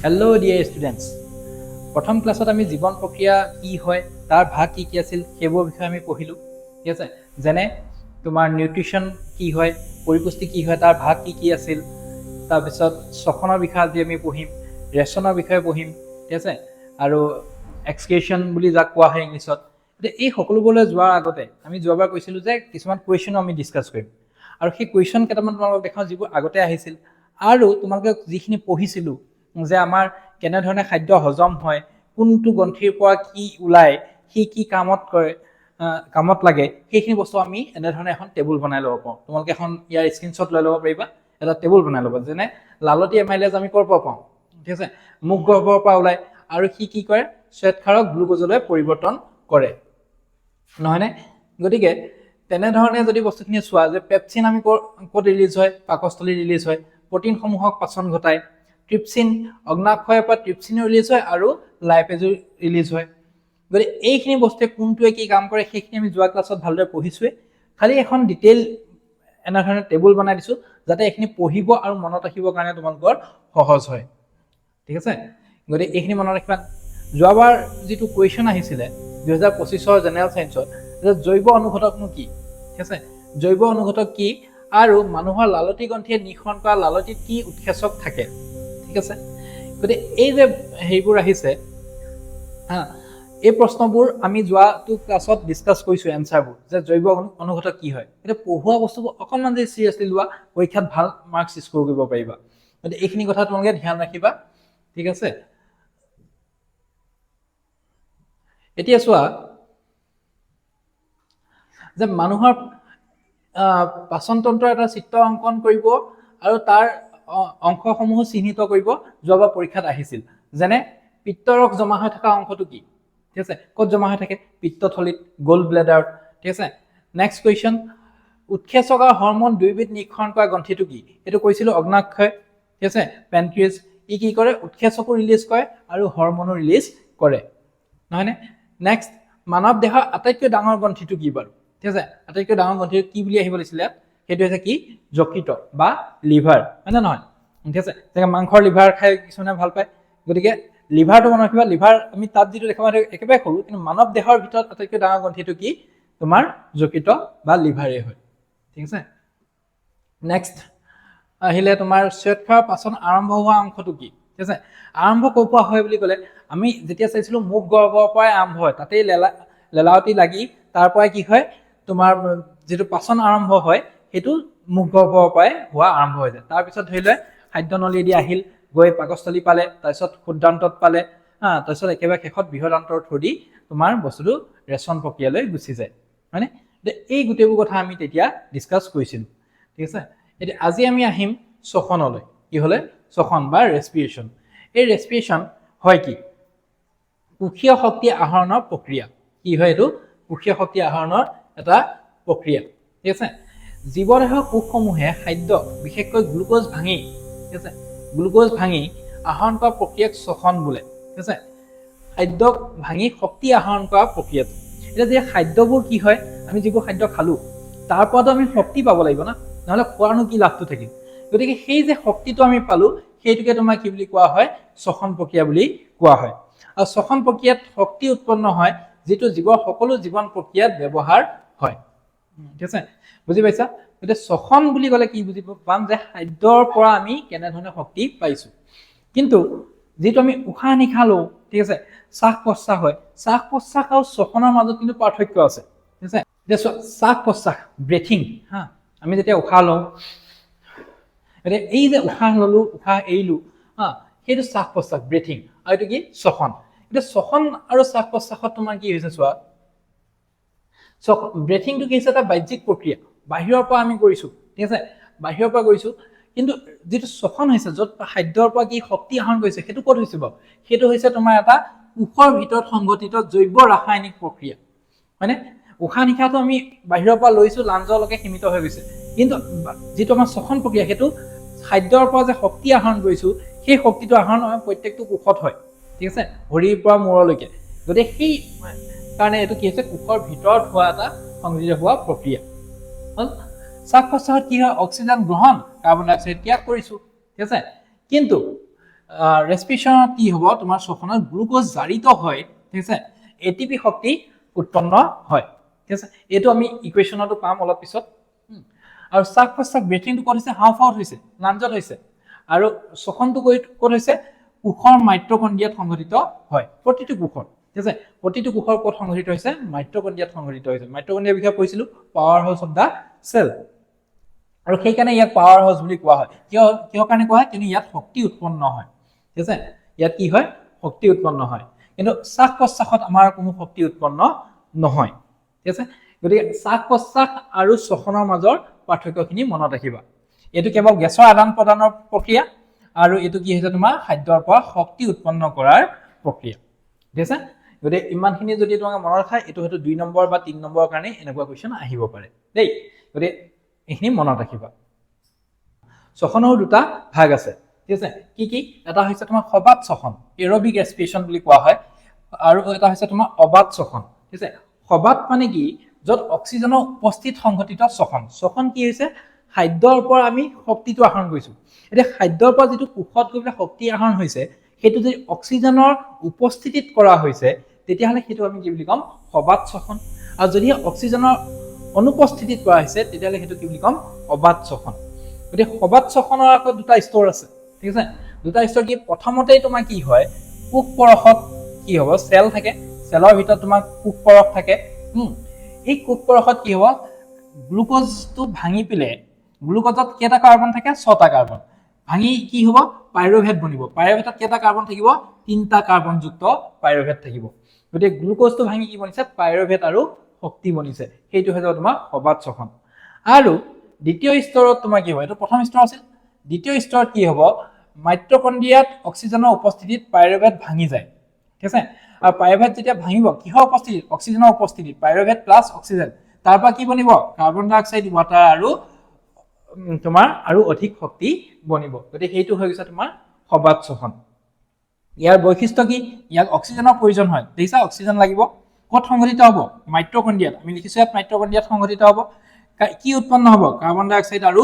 Hello' dear students, প্ৰথম ক্লাছত আমি জীৱন প্ৰক্ৰিয়া কি হয়, তাৰ ভাগ কি কি আছিল সেইবোৰৰ বিষয়ে আমি পঢ়িলোঁ। ঠিক আছে, যেনে তোমাৰ নিউট্ৰিশ্যন কি হয়, পৰিপুষ্টি কি হয়, তাৰ ভাগ কি কি আছিল। তাৰপিছত শ্বসনৰ বিষয়ে আজি আমি পঢ়িম, ৰেচনৰ বিষয়ে পঢ়িম। ঠিক আছে, আৰু এক্সক্ৰিশ্যন বুলি যাক কোৱা হয় ইংলিছত। এতিয়া এই সকলোবোৰলৈ যোৱাৰ আগতে আমি যোৱাবাৰ কৈছিলোঁ যে কিছুমান কুৱেশ্যনো আমি ডিছকাছ কৰিম, আৰু সেই কুৱেশ্যন কেইটামান তোমালোকক দেখাওঁ যিবোৰ আগতে আহিছিল, আৰু তোমালোকে যিখিনি পঢ়িছিলোঁ যে আমাৰ কেনেধৰণে খাদ্য হজম হয়, কোনটো গ্ৰন্থিৰ পৰা কি ওলায়, সি কি কামত লাগে, সেইখিনি বস্তু আমি এনেধৰণে এখন টেবুল বনাই ল'ব পাৰোঁ। তোমালোকে এখন ইয়াৰ স্ক্ৰীনশ্বট লৈ ল'ব পাৰিবা, এটা টেবুল বনাই ল'ব। যেনে লালতী এমাইলেজ আমি ক'ৰ পৰা পাওঁ, ঠিক আছে, মুখ গহ্বৰৰ পৰা ওলায়, আৰু সি কি কৰে, শ্বেতক্ষাৰক গ্লুক'জলৈ পৰিৱৰ্তন কৰে, নহয়নে? গতিকে তেনেধৰণে যদি বস্তুখিনি চোৱা যে পেপচিন আমি ক'ত ৰিলিজ হয়, পাকস্থলী ৰিলিজ হয়, প্ৰটিনসমূহক পাচন ঘটায়। ট্ৰিপচিন অগ্নাশয়ৰ পৰা ট্ৰিপচিনো ৰিলিজ হয় আৰু লাইপেজো ৰিলিজ হয়। গতিকে এইখিনি বস্তুৱে কোনটোৱে কি কাম কৰে সেইখিনি আমি যোৱা ক্লাছত ভালদৰে পঢ়িছোৱে। খালি এখন ডিটেইল এনেধৰণে টেবুল বনাই দিছোঁ যাতে এইখিনি পঢ়িব আৰু মনত ৰাখিবৰ কাৰণে তোমালোকৰ সহজ হয়। ঠিক আছে, গতিকে এইখিনি মনত ৰাখিবা। যোৱাবাৰ যিটো কুৱেশ্যন আহিছিলে 2025 জেনেৰেল ছায়েন্সত, যে জৈৱ অনুঘটকনো কি, ঠিক আছে, জৈৱ অনুঘটক কি, আৰু মানুহৰ লালতী গ্ৰন্থিয়ে নিঃসৰণ কৰা লালতীত কি উৎসেচক থাকে। ঠিক আছে, গতিকে এই যে সেইবোৰ আহিছে হা, এই প্ৰশ্নবোৰ আমি যোৱাটো ক্লাছত ডিছকাছ কৰিছোঁ এনচাৰবোৰ, যে জৈৱ অনুঘটক কি হয়। এতিয়া পঢ়োৱা বস্তুবোৰ অকণমান যদি চিৰিয়াছলি লোৱা, পৰীক্ষাত ভাল মাৰ্কছ স্ক'ৰ কৰিব পাৰিবা। গতিকে এইখিনি কথা তোমালোকে ধ্যান ৰাখিবা। ঠিক আছে, এতিয়া চোৱা যে মানুহৰ পাচনতন্ত্ৰৰ এটা চিত্ৰ অংকন কৰিব আৰু তাৰ অংশসমূহ চিহ্নিত কৰিব যোৱাবাৰ পৰীক্ষাত আহিছিল। যেনে পিত্তৰস জমা হৈ থকা অংশটো কি, ঠিক আছে, ক'ত জমা হৈ থাকে, পিত্তথলীত, গ'ল্ড ব্লেডাৰত। ঠিক আছে, নেক্সট কুৱেশ্যন, উৎসেচক আৰু হৰমন দুয়োবিধ নিৰীক্ষণ কৰা গ্ৰন্থিটো কি, এইটো কৈছিলোঁ অগ্নাশয়। ঠিক আছে, পেনক্ৰিয়াছ, ই কি কৰে, উৎসেচকো ৰিলিজ কৰে আৰু হৰমনো ৰিলিজ কৰে, নহয়নে? নেক্সট, মানৱ দেহৰ আটাইতকৈ ডাঙৰ গ্ৰন্থিটো কি বাৰু, ঠিক আছে, আটাইতকৈ ডাঙৰ গ্ৰন্থিটো কি বুলি আহিব লাগিছিলে, সেইটো হৈছে কি, যকৃত বা লিভাৰ, হয় নে নহয়? ঠিক আছে, যেনেকৈ মাংসৰ লিভাৰ খাই কিছুমানে ভাল পায়, গতিকে লিভাৰটো মনত ৰাখিবা। লিভাৰ আমি তাত যিটো দেখা পাওঁ একেবাৰে সৰু, কিন্তু মানৱ দেহৰ ভিতৰত আটাইতকৈ ডাঙৰ গ্ৰন্থিটো কি, তোমাৰ যকৃত বা লিভাৰেই হয়। ঠিক আছে, নেক্সট আহিলে তোমাৰ শ্বেতক্ষাৰৰ পাচন আৰম্ভ হোৱা অংশটো কি, ঠিক আছে, আৰম্ভ ক'ৰ পৰা হয় বুলি ক'লে আমি যেতিয়া চাইছিলোঁ মুখ গহ্বৰৰ পৰাই আৰম্ভ হয়, তাতেই লেলাৱতী লাগি তাৰ পৰাই কি হয়, তোমাৰ যিটো পাচন আৰম্ভ হয় সেইটো মুখ গহ্বৰৰ পৰাই হোৱা আৰম্ভ হৈ যায়। তাৰপিছত ধৰি লয় খাদ্যনলীয়েদি আহিল, গৈ পাকস্থলী পালে, তাৰপিছত ক্ষুদ্ৰান্তত পালে, তাৰপিছত একেবাৰে শেষত বৃহদান্তৰ থ্ৰু দি তোমাৰ বস্তুটো ৰেচন প্ৰক্ৰিয়ালৈ গুচি যায়, হয়নে? এই গোটেইবোৰ কথা আমি তেতিয়া ডিছকাছ কৰিছিলোঁ। ঠিক আছে, এতিয়া আজি আমি আহিম শ্বসনলৈ। কি হ'লে, শ্বসন বা ৰেছপিৰেশ্যন। এই ৰেছপিৰেশ্যন হয় কি, কোষীয় শক্তি আহৰণৰ প্ৰক্ৰিয়া। কি হয় এইটো, কোষীয় শক্তি আহৰণৰ এটা প্ৰক্ৰিয়া। ঠিক আছে, জীৱদেহৰ কোষসমূহে খাদ্য বিশেষকৈ গ্লুক'জ ভাঙি, ঠিক আছে, গ্লুক'জ ভাঙি আহৰণ কৰা প্ৰক্ৰিয়াক শ্বসন বোলে। ঠিক আছে, খাদ্যক ভাঙি শক্তি আহৰণ কৰা প্ৰক্ৰিয়াটো। এতিয়া যে খাদ্যবোৰ কি হয়, আমি যিবোৰ খাদ্য খালোঁ তাৰ পৰাতো আমি শক্তি পাব লাগিব না, নহ'লে খোৱাৰনো কি লাভটো থাকিল। গতিকে সেই যে শক্তিটো আমি পালোঁ সেইটোকে তোমাৰ কি বুলি কোৱা হয়, শ্বসন প্ৰক্ৰিয়া বুলি কোৱা হয়। আৰু শ্বসন প্ৰক্ৰিয়াত শক্তি উৎপন্ন হয় যিটো জীৱৰ সকলো জীৱন প্ৰক্ৰিয়াত ব্যৱহাৰ হয়। ঠিক আছে, বুজি পাইছা? গতিকে শ্বসন বুলি ক'লে কি বুজি পাম, যে খাদ্যৰ পৰা আমি কেনেধৰণে শক্তি পাইছোঁ। কিন্তু যিটো আমি উশাহ নিশাহ লওঁ, ঠিক আছে, শ্বাস প্ৰশ্বাস হয়, শ্বাস প্ৰশ্বাস আৰু শ্বসনৰ মাজত কিন্তু পাৰ্থক্য আছে। ঠিক আছে, এতিয়া শ্বাস প্ৰশ্বাস, ব্ৰেথিং, হা, আমি যেতিয়া উশাহ লওঁ, এতিয়া এই যে উশাহ ল'লোঁ উশাহ এৰিলোঁ, সেইটো শ্বাস প্ৰশ্বাস, ব্ৰেথিং, আৰু এইটো কি, শ্বসন। এতিয়া শ্বসন আৰু শ্বাস প্ৰশ্বাসত তোমাৰ কি হৈছে চোৱা, ব্ৰেথিংটো কি হৈছে, এটা বাহ্যিক প্ৰক্ৰিয়া, বাহিৰৰ পৰা আমি কৰিছোঁ। ঠিক আছে, বাহিৰৰ পৰা কৰিছোঁ, কিন্তু যিটো শ্বসন হৈছে, য'ত খাদ্যৰ পৰা কি শক্তি আহৰণ কৰিছে, সেইটো ক'ত হৈছে বাৰু, সেইটো হৈছে তোমাৰ এটা কোষৰ ভিতৰত সংঘটিত জৈৱ ৰাসায়নিক প্ৰক্ৰিয়া, হয়নে? উশাহ নিশাহটো আমি বাহিৰৰ পৰা লৈছোঁ, লাঞ্জলৈকে সীমিত হৈ গৈছে, কিন্তু যিটো আমাৰ শ্বসন প্ৰক্ৰিয়া সেইটো খাদ্যৰ পৰা যে শক্তি আহৰণ কৰিছোঁ, সেই শক্তিটো আহৰণ প্ৰত্যেকটো কোষত হয়। ঠিক আছে, ভৰিৰ পৰা মূৰলৈকে। গতিকে সেই কাৰণে এইটো কি হৈছে, কোষৰ ভিতৰত হোৱা এটা সংযোজিত হোৱা প্ৰক্ৰিয়া। শ্বাস প্ৰশ্বাসত কি হয়, অক্সিজেন গ্ৰহণ, কাৰ্বন ডাই অক্সাইড ত্যাগ কৰিছোঁ। ঠিক আছে, কিন্তু ৰেস্পিৰেশ্যনত কি হ'ব তোমাৰ শ্বসনত গ্লুক'জ জাৰিত হয় ঠিক আছে এটিপি শক্তি উৎপন্ন হয় ঠিক আছে এইটো আমি ইকুৱেশ্যনতো পাম অলপ পিছত আৰু শ্বাস প্ৰশ্বাস ব্ৰেথিংটো ক'ত হৈছে হাওঁফাওঁত হৈছে লাঞ্জত হৈছে আৰু শ্বসনটো ক'ত হৈছে কোষৰ মাইট্ৰকণ্ড্ৰিয়াত সংঘটিত হয় প্ৰতিটো কোষৰ ঠিক আছে প্ৰতিটো কোষৰ ক'ত সংঘটিত হৈছে মাইট্ৰকণ্ড্ৰিয়াত সংঘটিত হৈছে মাইট্ৰকণ্ড্ৰিয়াৰ বিষয়ে কৈছিলোঁ power house of the cell আৰু সেইকাৰণে ইয়াক পাৱাৰ হাউচ বুলি কোৱা হয় কিহৰ কাৰণে কোৱা হয় কিন্তু ইয়াত শক্তি উৎপন্ন হয় ঠিক আছে ইয়াত কি হয় শক্তি উৎপন্ন হয় কিন্তু শ্বাস প্ৰশ্বাসত আমাৰ কোনো শক্তি উৎপন্ন নহয় ঠিক আছে গতিকে শ্বাস প্ৰশ্বাস আৰু শ্বসনৰ মাজৰ পাৰ্থক্যখিনি মনত ৰাখিবা এইটো কেৱল গেছৰ আদান প্ৰদানৰ প্ৰক্ৰিয়া আৰু এইটো কি হৈছে তোমাৰ খাদ্যৰ পৰা শক্তি উৎপন্ন কৰাৰ প্ৰক্ৰিয়া ঠিক আছে গতিকে ইমানখিনি যদি তোমাক মনত ৰাখা এইটো হয়তো 2 নম্বৰ বা 3 নম্বৰৰ কাৰণে এনেকুৱা কুৱেশ্যন আহিব পাৰে দেই গতিকে এইখিনি মনত ৰাখিবা শ্বসনৰ দুটা ভাগ আছে ঠিক আছে কি এটা হৈছে তোমাৰ সবাত শ্বসন এৰবিক ৰেস্পিৰেশ্যন বুলি কোৱা হয় আৰু এটা হৈছে তোমাৰ অবাত শ্বসন ঠিক আছে সবাত মানে কি য'ত অক্সিজেনৰ উপস্থিত সংঘটিত শ্বসন কি হৈছে খাদ্যৰ পৰা আমি শক্তিটো আহৰণ কৰিছোঁ এতিয়া খাদ্যৰ পৰা যিটো কোষত গৈ পেলাই শক্তি আহৰণ হৈছে সেইটো যদি অক্সিজেনৰ উপস্থিতিত কৰা হৈছে তেতিয়াহ'লে সেইটো আমি কি বুলি ক'ম সবাত শ্বসন আৰু যদি অক্সিজেনৰ অনুপস্থিতিত কৰা হৈছে তেতিয়াহ'লে সেইটো কি বুলি ক'ম অবাত শ্বসন গতিকে সবাত শ্বসনৰ আকৌ দুটা স্তৰ আছে ঠিক আছে দুটা স্তৰ কি প্ৰথমতেই তোমাৰ কি হয় কোষ পৰশত কি হ'ব চেল থাকে চেলৰ ভিতৰত তোমাৰ কোষ পৰশ থাকে এই কোষ পৰশত কি হ'ব গ্লুক'জটো ভাঙি পেলাই গ্লুক'জত কেইটা কাৰ্বন থাকে 6টা কাৰ্বন ভাঙি কি হ'ব পাইৰুভেট বনিব পাইৰুভেটত কেইটা কাৰ্বন থাকিব 3টা কাৰ্বনযুক্ত পাইৰুভেট থাকিব গতিকে গ্লুক'জটো ভাঙি কি বনিছে পাইৰুভেট আৰু শক্তি বনিছে সেইটো হৈ যাব তোমাৰ সবাত শ্বসন আৰু দ্বিতীয় স্তৰত তোমাৰ কি হ'ব এইটো প্ৰথম স্তৰ আছিল দ্বিতীয় স্তৰত কি হ'ব মাইট্ৰকণ্ড্ৰিয়াত অক্সিজেনৰ উপস্থিতিত পাইৰুভেট ভাঙি যায় ঠিক আছে আৰু পাইৰুভেট যেতিয়া ভাঙিব কিহৰ উপস্থিতিত অক্সিজেনৰ উপস্থিতিত পাইৰুভেট প্লাছ অক্সিজেন তাৰ পৰা কি বনিব কাৰ্বন ডাই অক্সাইড ৱাটাৰ আৰু তোমাৰ আৰু অধিক শক্তি বনিব গতিকে সেইটো হৈ গৈছে তোমাৰ সবাত শ্বসন ইয়াৰ বৈশিষ্ট্য কি ইয়াক অক্সিজেনৰ প্ৰয়োজন হয় দেখিছা অক্সিজেন লাগিব ক'ত সংঘটিত হ'ব মাইট্ৰকণ্ড্ৰিয়াত আমি লিখিছোঁ ইয়াত মাইট্ৰকণ্ড্ৰিয়াত সংঘটিত হ'ব কি উৎপন্ন হ'ব কাৰ্বন ডাই অক্সাইড আৰু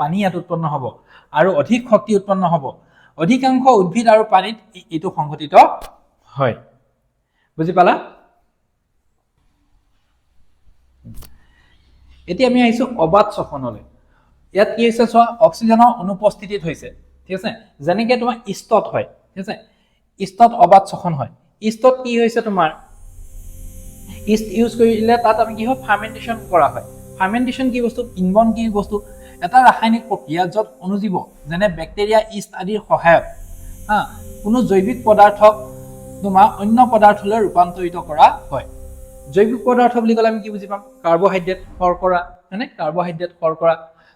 পানী ইয়াত উৎপন্ন হ'ব আৰু অধিক শক্তি উৎপন্ন হ'ব অধিকাংশ উদ্ভিদ আৰু প্ৰাণীত এইটো সংঘটিত হয় বুজি পালা এতিয়া আমি আহিছোঁ অবাত শ্বসনলৈ ইয়াত কি হৈছে চোৱা অক্সিজেনৰ অনুপস্থিতিত হৈছে ঠিক আছে যেনেকৈ তোমাৰ ইষ্টত হয় ঠিক আছে ইষ্টত অবাত শ্বসন হয় ইষ্টত কি হৈছে তোমাৰ ইষ্ট ইউজ কৰিলে তাত আমি কি হয় ফাৰ্মেণ্টেশ্যন কৰা হয় ফাৰ্মেণ্টেশ্যন কি বস্তু কিণবন কি বস্তু এটা ৰাসায়নিক প্ৰক্ৰিয়া য'ত অণুজীৱ যেনে বেক্টেৰিয়া ইষ্ট আদিৰ সহায়ত কোনো জৈৱিক পদাৰ্থক তোমাৰ অন্য পদাৰ্থলৈ ৰূপান্তৰিত কৰা হয় জৈৱিক পদাৰ্থ বুলি ক'লে আমি কি বুজি পাম কাৰ্বহাইড্ৰেট শৰ্কৰা হয়নে কাৰ্বহাইড্ৰেট শৰ্কৰা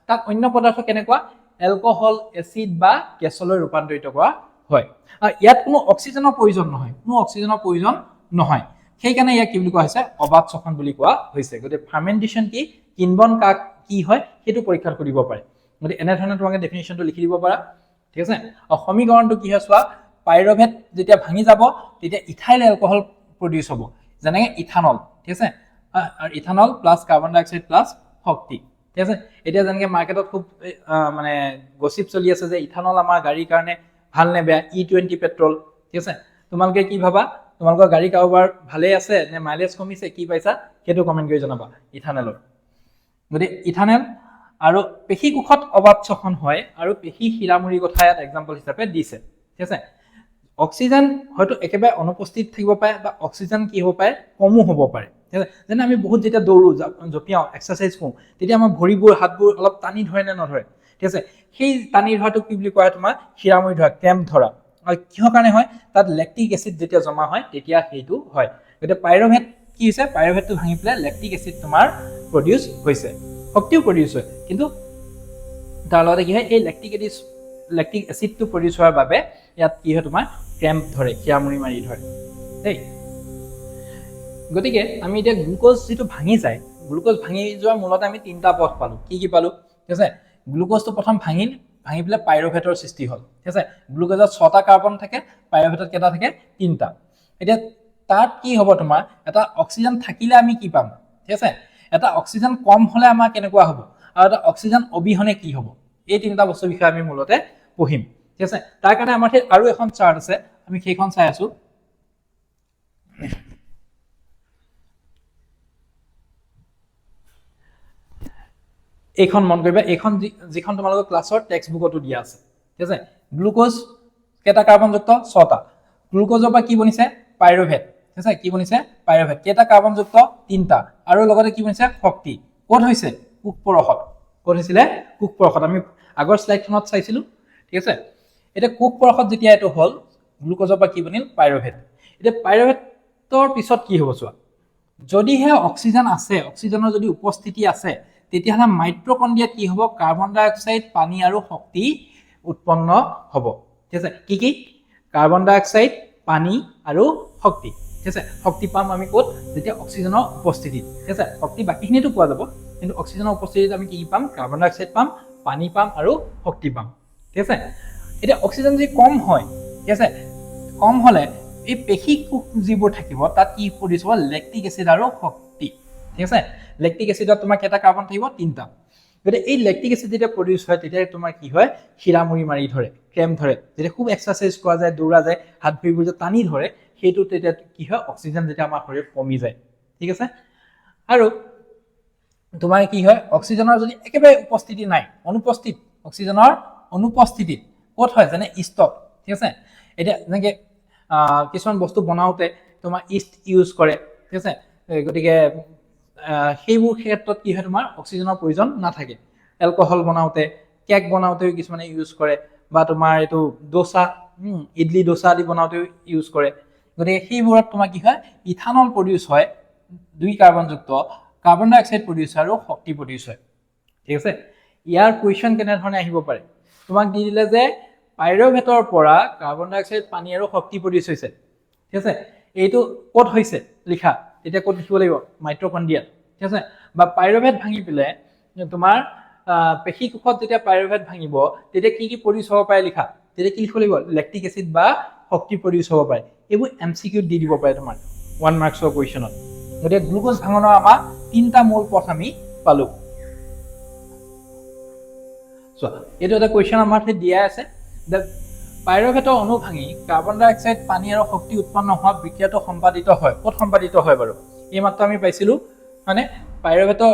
তাক অন্য পদাৰ্থ কেনেকুৱা এলকহল এচিড বা গেছলৈ ৰূপান্তৰিত কৰা হয় আৰু ইয়াত কোনো অক্সিজেনৰ প্ৰয়োজন নহয় সেইকাৰণে ইয়াক কি বুলি কোৱা হৈছে অবাত শ্বসন বুলি কোৱা হৈছে গতিকে ফাৰ্মেণ্টেশ্যন কি কিণবন কাক কি হয় সেইটো পৰীক্ষা কৰিব পাৰে গতিকে এনেধৰণে তোমাকে ডেফিনেশ্যনটো লিখি দিব পাৰা ঠিক আছে আৰু সমীকৰণটো কি হয় চোৱা পাইৰুভেট যেতিয়া ভাঙি যাব তেতিয়া ইথাইল এলকহল প্ৰডিউচ হ'ব যেনেকৈ ইথানল ঠিক আছে আৰু ইথানল প্লাছ কাৰ্বন ডাই অক্সাইড প্লাছ শক্তি ঠিক আছে এতিয়া যেনেকৈ মাৰ্কেটত খুব মানে গচিপ চলি আছে যে ইথানল আমাৰ গাড়ীৰ কাৰণে ভাল নে বেয়া E20 পেট্ৰল ঠিক আছে তোমালোকে কি ভাবা তোমালোকৰ গাড়ী কাৰোবাৰ ভালেই আছে নে মাইলেজ কমিছে কি পাইছা সেইটো কমেণ্ট কৰি জনাবা ইথানেলৰ গতিকে ইথানেল আৰু পেশী কোষত অবাত শ্বসন হয় আৰু পেশী শিৰামুৰি কথা ইয়াত এক্সাম্পল হিচাপে দিছে ঠিক আছে অক্সিজেন হয়তো একেবাৰে অনুপস্থিত থাকিব পাৰে বা অক্সিজেন কি হ'ব পাৰে কমো হ'ব পাৰে ঠিক আছে যেনে আমি বহুত যেতিয়া দৌৰোঁ জঁপিয়াওঁ এক্সাৰচাইজ কৰোঁ তেতিয়া আমাৰ ভৰিবোৰ হাতবোৰ অলপ টানি ধৰে নে নধৰে ঠিক আছে সেই টানি ধৰাটোক কি বুলি কোৱা হয় তোমাৰ শিৰামুৰি ধৰা ক্ৰেম্প ধৰা আৰু কিহৰ কাৰণে হয় তাত লেক্টিক এচিড যেতিয়া জমা হয় তেতিয়া সেইটো হয় গতিকে পাইৰুভেট কি হৈছে পাইৰুভেটটো ভাঙি পেলাই লেক্টিক এচিড তোমাৰ প্ৰডিউচ হৈছে শক্তিও প্ৰডিউচ হয় কিন্তু তাৰ লগতে কি হয় এই লেক্টিক এচিডটো প্ৰডিউচ হোৱাৰ বাবে ইয়াত কি হয় তোমাৰ ক্ৰেম্প ধৰে শিৰামুৰি মাৰি ধৰে দেই গতিকে আমি এতিয়া গ্লুক'জ যিটো ভাঙি যায় গ্লুক'জ ভাঙি যোৱাৰ মূলতে আমি 3টা পথ পালোঁ কি পালোঁ ঠিক আছে গ্লুক'জটো প্ৰথম ভাঙি পেলাই পাইৰুভেটৰ সৃষ্টি হ'ল ঠিক আছে গ্লুক'জত 6টা কাৰ্বন থাকে পাইৰুভেটত কেইটা থাকে 3টা এতিয়া তাত কি হ'ব তোমাৰ এটা অক্সিজেন থাকিলে আমি কি পাম ঠিক আছে এটা অক্সিজেন কম হ'লে আমাৰ কেনেকুৱা হ'ব আৰু এটা অক্সিজেন অবিহনে কি হ'ব এই 3টা বস্তুৰ বিষয়ে আমি মূলতে পঢ়িম ঠিক আছে তাৰ কাৰণে আমাৰ ঠাইত আৰু এখন চাৰ্ট আছে আমি সেইখন চাই আছো এইখন মন কৰিবা এইখন যিখন তোমালোকৰ ক্লাছৰ টেক্সট বুকতো দিয়া আছে ঠিক আছে গ্লুকোজ কেটা কাৰ্বনযুক্ত 6টা গ্লুকোজৰ পৰা কি বনিছে পাইৰুভেট ঠিক আছে কি বনিছে পাইৰুভেট কেটা কাৰ্বনযুক্ত 3টা আৰু লগতে কি বনিছে শক্তি কোড হৈছে কুক পৰখত কোড হৈছিলে কুক পৰখত আমি আগৰ স্লাইডখনত চাইছিলো ঠিক আছে এটা কুক পৰখত যেতিয়া এটো হল গ্লুকোজৰ পৰা কি বনিল পাইৰুভেট এটা পাইৰুভেটৰ পিছত কি হ'ব চোৱা যদি হে অক্সিজেন আছে অক্সিজেনৰ যদি উপস্থিতি আছে তেতিয়াহলে মাইট্ৰকন্ড্ৰিয়াত কি হ'ব কাৰ্বন ডাই অক্সাইড পানী আৰু শক্তি উৎপন্ন হ'ব ঠিক আছে কি কাৰ্বন ডাই অক্সাইড পানী আৰু শক্তি ঠিক আছে শক্তি পাম আমি ক'ত যেতিয়া অক্সিজেনৰ উপস্থিতি ঠিক আছে শক্তি বাকিখিনিতো পোৱা যাব কিন্তু অক্সিজেনৰ উপস্থিতিত আমি কি পাম কাৰ্বন ডাই অক্সাইড পাম পানী পাম আৰু শক্তি পাম ঠিক আছে এটা অক্সিজেন যদি কম হয় ঠিক আছে কম হলে এই পেশী যিবোৰ থাকিব তাত কি প্ৰডিউস হ'ব লেক্টিক এসিড আৰু শক্তি ঠিক আছে লেক্টিক এসিডত তোমাৰ কেটা কাৰ্বন থাকিব 3টা গতে এই লেক্টিক এসিড যেতিয়া প্ৰডিউস হয় তেতিয়া তোমাৰ কি হয় শিৰামুৰি মাৰি ধৰে ক্ৰেম ধৰে যেতিয়া খুব এক্সাৰসাইজ কৰা যায় দৌৰা যায় হাত ভৰিবোৰ যে টানি ধৰে সেইটো তেতিয়া কি হয় অক্সিজেন যেতিয়া আমাৰ শৰীৰত কমি যায় ঠিক আছে আৰু তোমাৰ কি হয় অক্সিজেনৰ যদি একেবাৰে উপস্থিতি নাই অনুপস্থিত অক্সিজেনৰ অনুপস্থিতিত ক'ত হয় যেনে ইষ্টত ঠিক আছে এটা যেনেকে কিছুমান বস্তু বনাওতে তোমাৰ ইষ্ট ইউজ কৰে ঠিক আছে গতিকে সেইবোৰ ক্ষেত্ৰত কি হয় তোমাৰ অক্সিজেনৰ প্ৰয়োজন নাথাকে এলকহল বনাওতে কেক বনাওতে কিছুমানে ইউজ কৰে বা তোমাৰ এটো দোসা ইডলি দোসা আদি বনাওতে ইউজ কৰে গতিকে সেইবোৰত তোমাৰ কি হয় ইথানল প্ৰডিউস হয় 2 কাৰ্বনযুক্ত কাৰ্বন ডাই অক্সাইড প্ৰডিউস আৰু শক্তি প্ৰডিউস হয় ঠিক আছে ইয়াৰ কোৱেশ্চন কেনে ধৰণে আহিব পাৰে তোমাক দি দিলে যে পাইৰুভেটৰ পৰা কাৰ্বন ডাই অক্সাইড পানী আৰু শক্তি প্ৰডিউস হৈছে ঠিক আছে এইটো ক'ত হৈছে লিখা এতিয়া ক'ত লিখিব লাগিব মাইট্ৰকন্ড্ৰিয়াত ঠিক আছে বা পাইৰুভেট ভাঙি পিলে তোমাৰ পেশী কোষত যেতিয়া পাইৰুভেট ভাঙিব তেতিয়া কি প্ৰডিউস হ'ব পাৰে লিখা তেতিয়া কি লিখিব লাগিব লেক্টিক এসিড বা শক্তি প্ৰডিউস হ'ব পাৰে এইবোৰ এমসিকিউ দি দিব পাৰে তোমাৰ 1 মাৰ্কছৰ কোৱেশ্চনত গতিকে গ্লুকোজ ভাঙনৰ আমাৰ 3টা মূল পথ আমি পালো সো এইটো এটা কোৱেশ্চন আমাৰ তে দিয়া আছে পাইৰুভেটৰ অণু ভাঙি কাৰ্বন ডাই অক্সাইড পানী আৰু শক্তি উৎপন্ন হোৱা বিক্ৰিয়াটো সম্পাদিত হয় ক'ত সম্পাদিত হয় বাৰু এই মাত্ৰ আমি পাইছিলো মানে পাইৰুভেটৰ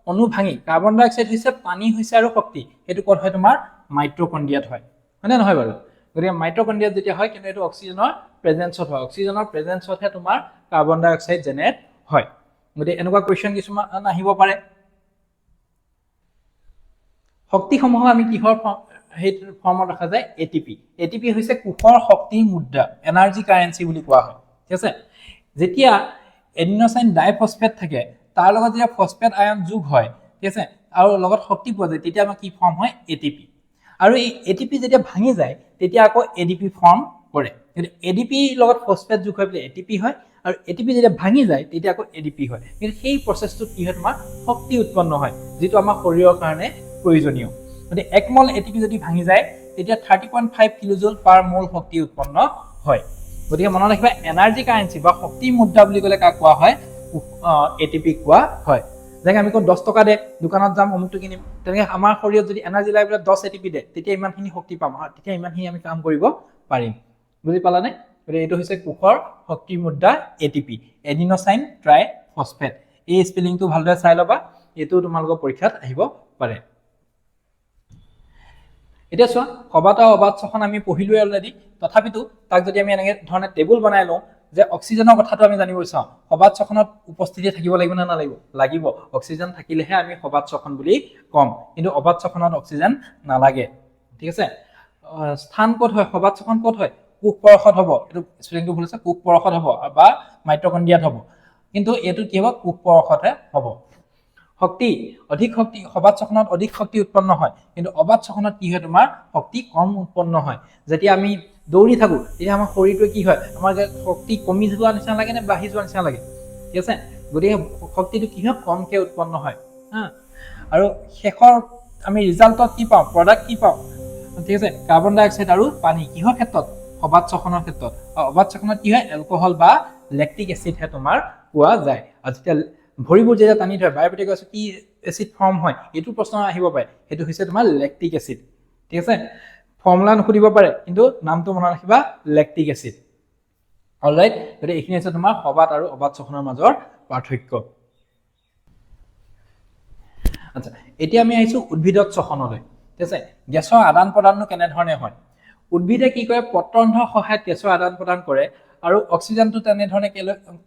অণু ভাঙি কাৰ্বন ডাই অক্সাইড হৈছে পানী হৈছে আৰু শক্তি এটো ক'ত হয় তোমাৰ মাইট্ৰকন্ড্ৰিয়াত হয় মানে নহয় বাৰু গতিকে মাইট্ৰকন্ড্ৰিয়াত যেতিয়া হয় কিন্তু এটো অক্সিজেনৰ প্ৰেজেন্সত হয় অক্সিজেনৰ প্ৰেজেন্সতহে তোমাৰ কাৰ্বন ডাই অক্সাইড জেনেৰেট হয় গতিকে এনেকুৱা কোৱেশ্চন কিছুমান আহিব পাৰে শক্তিসমূহ আমি কিহৰ ফৰ্মত ৰাখা যায় এটিপি এটিপি হৈছে কোষৰ শক্তিৰ মুদ্ৰা এনাৰ্জি কাৰেন্সি বুলি কোৱা হয় ঠিক আছে যেতিয়া এডিনোসাইন ডাইফসফেট থাকে তাৰ লগত যেতিয়া ফসফেট আয়ন যোগ হয় ঠিক আছে আৰু লগত শক্তি পোৱা যায় তেতিয়া আমাৰ কি ফৰ্ম হয় এটিপি আৰু এই এটিপি যেতিয়া ভাঙি যায় তেতিয়া আকৌ এডিপি ফৰ্ম কৰে কিন্তু এডিপি লগত ফসফেট যোগ হৈ এটিপি হয় আৰু এটিপি যেতিয়া ভাঙি যায় তেতিয়া আকৌ এডিপি হয় কিন্তু সেই প্ৰসেসটো কি হয় তোমাৰ শক্তি উৎপন্ন হয় যেটো আমাৰ শৰীৰৰ কাৰণে প্ৰয়োজনীয় গতিকে 1 মল এটিপি যদি ভাঙি যায় তেতিয়া 30.5 কিলোজুল পাৰ মোল শক্তি উৎপন্ন হয় গতিকে মনত ৰাখিবা এনাৰ্জি কাৰেন্সি বা শক্তি মুদ্ৰা বুলি ক'লে কাক কোৱা হয় এটিপি কোৱা হয় যেনে আমি কোন 10 টকা দে দোকানত যাম অমুকটো কিনিম তেনেকে আমাৰ শৰীৰত যদি এনাৰ্জি লেভেল 10 এটিপি দে তেতিয়া ইমানখিনি শক্তি পাম তেতিয়া ইমানখিনি আমি কাম কৰিব পাৰিম বুজি পালানে গতিকে এইটো হৈছে কোষৰ শক্তি মুদ্ৰা এটিপি এডিনোসাইন ট্ৰাইফসফেট এই স্পেলিংটো ভালদৰে চাই লবা এটো তোমালোকৰ পৰীক্ষাত আহিব পাৰে এটা চোৱা সবাত আৰু অবাত ছখন আমি পঢ়িলোই অলৰেডি তথাপিতো তাক যদি আমি এনেকে ধৰণে টেবুল বনাই লওঁ যে অক্সিজেনৰ কথাটো আমি জানিব চাওঁ সবাত ছখনত উপস্থিতি থাকিব লাগিব না নালাগিব লাগিব অক্সিজেন থাকিলেহে আমি সবাত ছখন বুলি কম কিন্তু অবাত ছখনত অক্সিজেন নালাগে ঠিক আছে স্থান ক'ত হয় সবাত ছখন ক'ত হয় কোষ পৰখত হ'ব এটো স্পেলিংটো ভুল আছে কোষ পৰখত হ'ব বা মাইট্ৰকন্ড্ৰিয়াত হ'ব কিন্তু এটো কি হ'ব কোষ পৰখতহে হ'ব শক্তি অধিক শক্তি সবাত ছখনত অধিক শক্তি উৎপন্ন হয় কিন্তু অবাত ছখনত কি হয় তোমাৰ শক্তি কম উৎপন্ন হয় যেতিয়া আমি দৌৰি থাকো তেতিয়া আমাৰ শৰীৰটো কি হয় আমাৰ শক্তি কমি যোৱা নিচিনা লাগে নে বাঢ়ি যোৱা নিচিনা লাগে ঠিক আছে গতিকে শক্তিটো কি হয় কমকে উৎপন্ন হয় আৰু শেষৰ আমি ৰিজাল্টত কি পাওঁ প্ৰডাক্ট কি পাওঁ ঠিক আছে কাৰ্বন ডাই অক্সাইড আৰু পানী কিহৰ ক্ষেত্ৰত সবাত ছখনৰ ক্ষেত্ৰত অবাত ছখনত কি হয় এলকহল বা লেক্টিক এসিড হে তোমাৰ পোৱা যায় আৰু যেতিয়া ভৰিবোৰ যেতিয়া টানি ধৰে বায়'পেটিক এসিড কি এসিড ফৰ্ম হয় এটো প্ৰশ্ন আহিব পাৰে এটো হৈছে তোমাৰ লেক্টিক এসিড ঠিক আছে ফৰ্মুলা নুসুধিব পাৰে কিন্তু নামটো মনত ৰাখিবা লেক্টিক এচিড অলৰাইট গতিকে এইখিনি আছে তোমাৰ সবাত আৰু অবাত শ্বসনৰ মাজৰ পাৰ্থক্য আচ্ছা এতিয়া আমি আহিছো উদ্ভিদত শ্বসনলৈ ঠিক আছে গেছৰ আদান প্ৰদাননো কেনেধৰণে হয় উদ্ভিদে কি কৰে পত্ৰৰন্ধ্ৰৰ সহায়ত গেছৰ আদান প্ৰদান কৰে আৰু অক্সিজেনটো তেনেধৰণে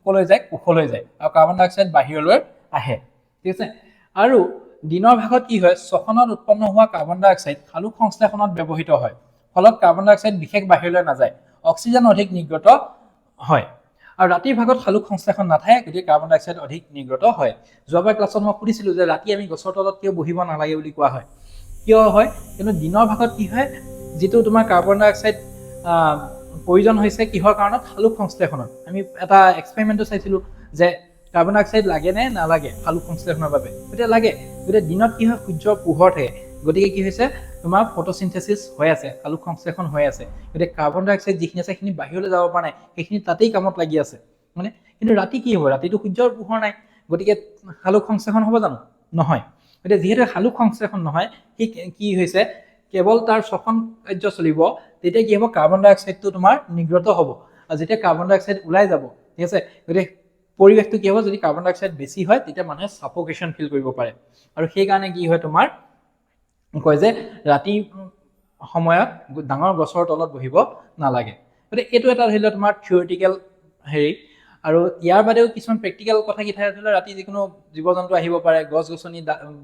কলৈ যায় কোষলৈ যায় আৰু কাৰ্বন ডাই অক্সাইড বাহিৰলৈ আহে ঠিক আছে আৰু দিনৰ ভাগত কি হয় শ্বসনত উৎপন্ন হোৱা কাৰ্বন ডাই অক্সাইড সালোক সংশ্লেষণত ব্যৱহৃত হয় ফলত কাৰ্বন ডাই অক্সাইড বিশেষ বাহিৰলৈ নাযায় অক্সিজেন অধিক নিৰ্গত হয় আৰু ৰাতিৰ ভাগত সালোক সংশ্লেষণ নাথাকে গতিকে কাৰ্বন ডাই অক্সাইড অধিক নিৰ্গত হয় যোৱাবাৰ ক্লাছত মই সুধিছিলো যে ৰাতি আমি গছৰ তলত কিয় বহিব নালাগে বুলি কোৱা হয় কিয় হয় কিন্তু দিনৰ ভাগত কি হয় যেটো তোমাৰ কাৰ্বন ডাই অক্সাইড প্ৰয়োজন হৈছে কিহৰ কাৰণত সালোক সংশ্লেষণত আমি এটা এক্সপেৰিমেন্টটো চাইছিলো যে কাৰ্বন ডাই অক্সাইড লাগে নে নালাগে সালোক সংশ্লেষণৰ বাবে গতিকে লাগে গতিকে দিনত কি হয় সূৰ্যৰ পোহৰ থাকে গতিকে কি হৈছে তোমাৰ ফটোসিনথেসিস হৈ আছে সালোক সংশ্লেষণ হৈ আছে গতিকে কাৰ্বন ডাই অক্সাইড যিখিনি আছে সেইখিনি বাহিৰলৈ যাব পৰা নাই সেইখিনি তাতেই কামত লাগি আছে মানে কিন্তু ৰাতি কি হ'ব ৰাতিটো সূৰ্যৰ পোহৰ নাই গতিকে সালোক সংশ্লেষণ হ'ব জানো নহয় গতিকে যিহেতু সালোক সংশ্লেষণ নহয় কি হৈছে কেৱল তাৰ শ্বসন কাৰ্য চলিব তেতিয়া কি হ'ব কাৰ্বন ডাই অক্সাইডটো তোমাৰ নিৰ্গত হ'ব আৰু যেতিয়া কাৰ্বন ডাই অক্সাইড ওলাই যাব ঠিক আছে গতিকে পৰিৱেশটো কি হ'ব যদি কাৰ্বন ডাই অক্সাইড বেছি হয় তেতিয়া মানুহে সাফোকেশন ফিল কৰিব পাৰে আৰু সেই কাৰণে কি হয় তোমাৰ কয় যে ৰাতি সময়ত ডাঙৰ গছৰ তলত বহিব নালাগে গতিকে এইটো এটা ধৰিলে তোমাৰ থিওৰিটিকেল হেৰি আৰু ইয়াৰ বাদেও কিছুমান প্ৰেক্টিকেল কথা কি থাকে ধৰিলে ৰাতি যিকোনো জীৱ-জন্তু আহিব পাৰে গছ-গছনি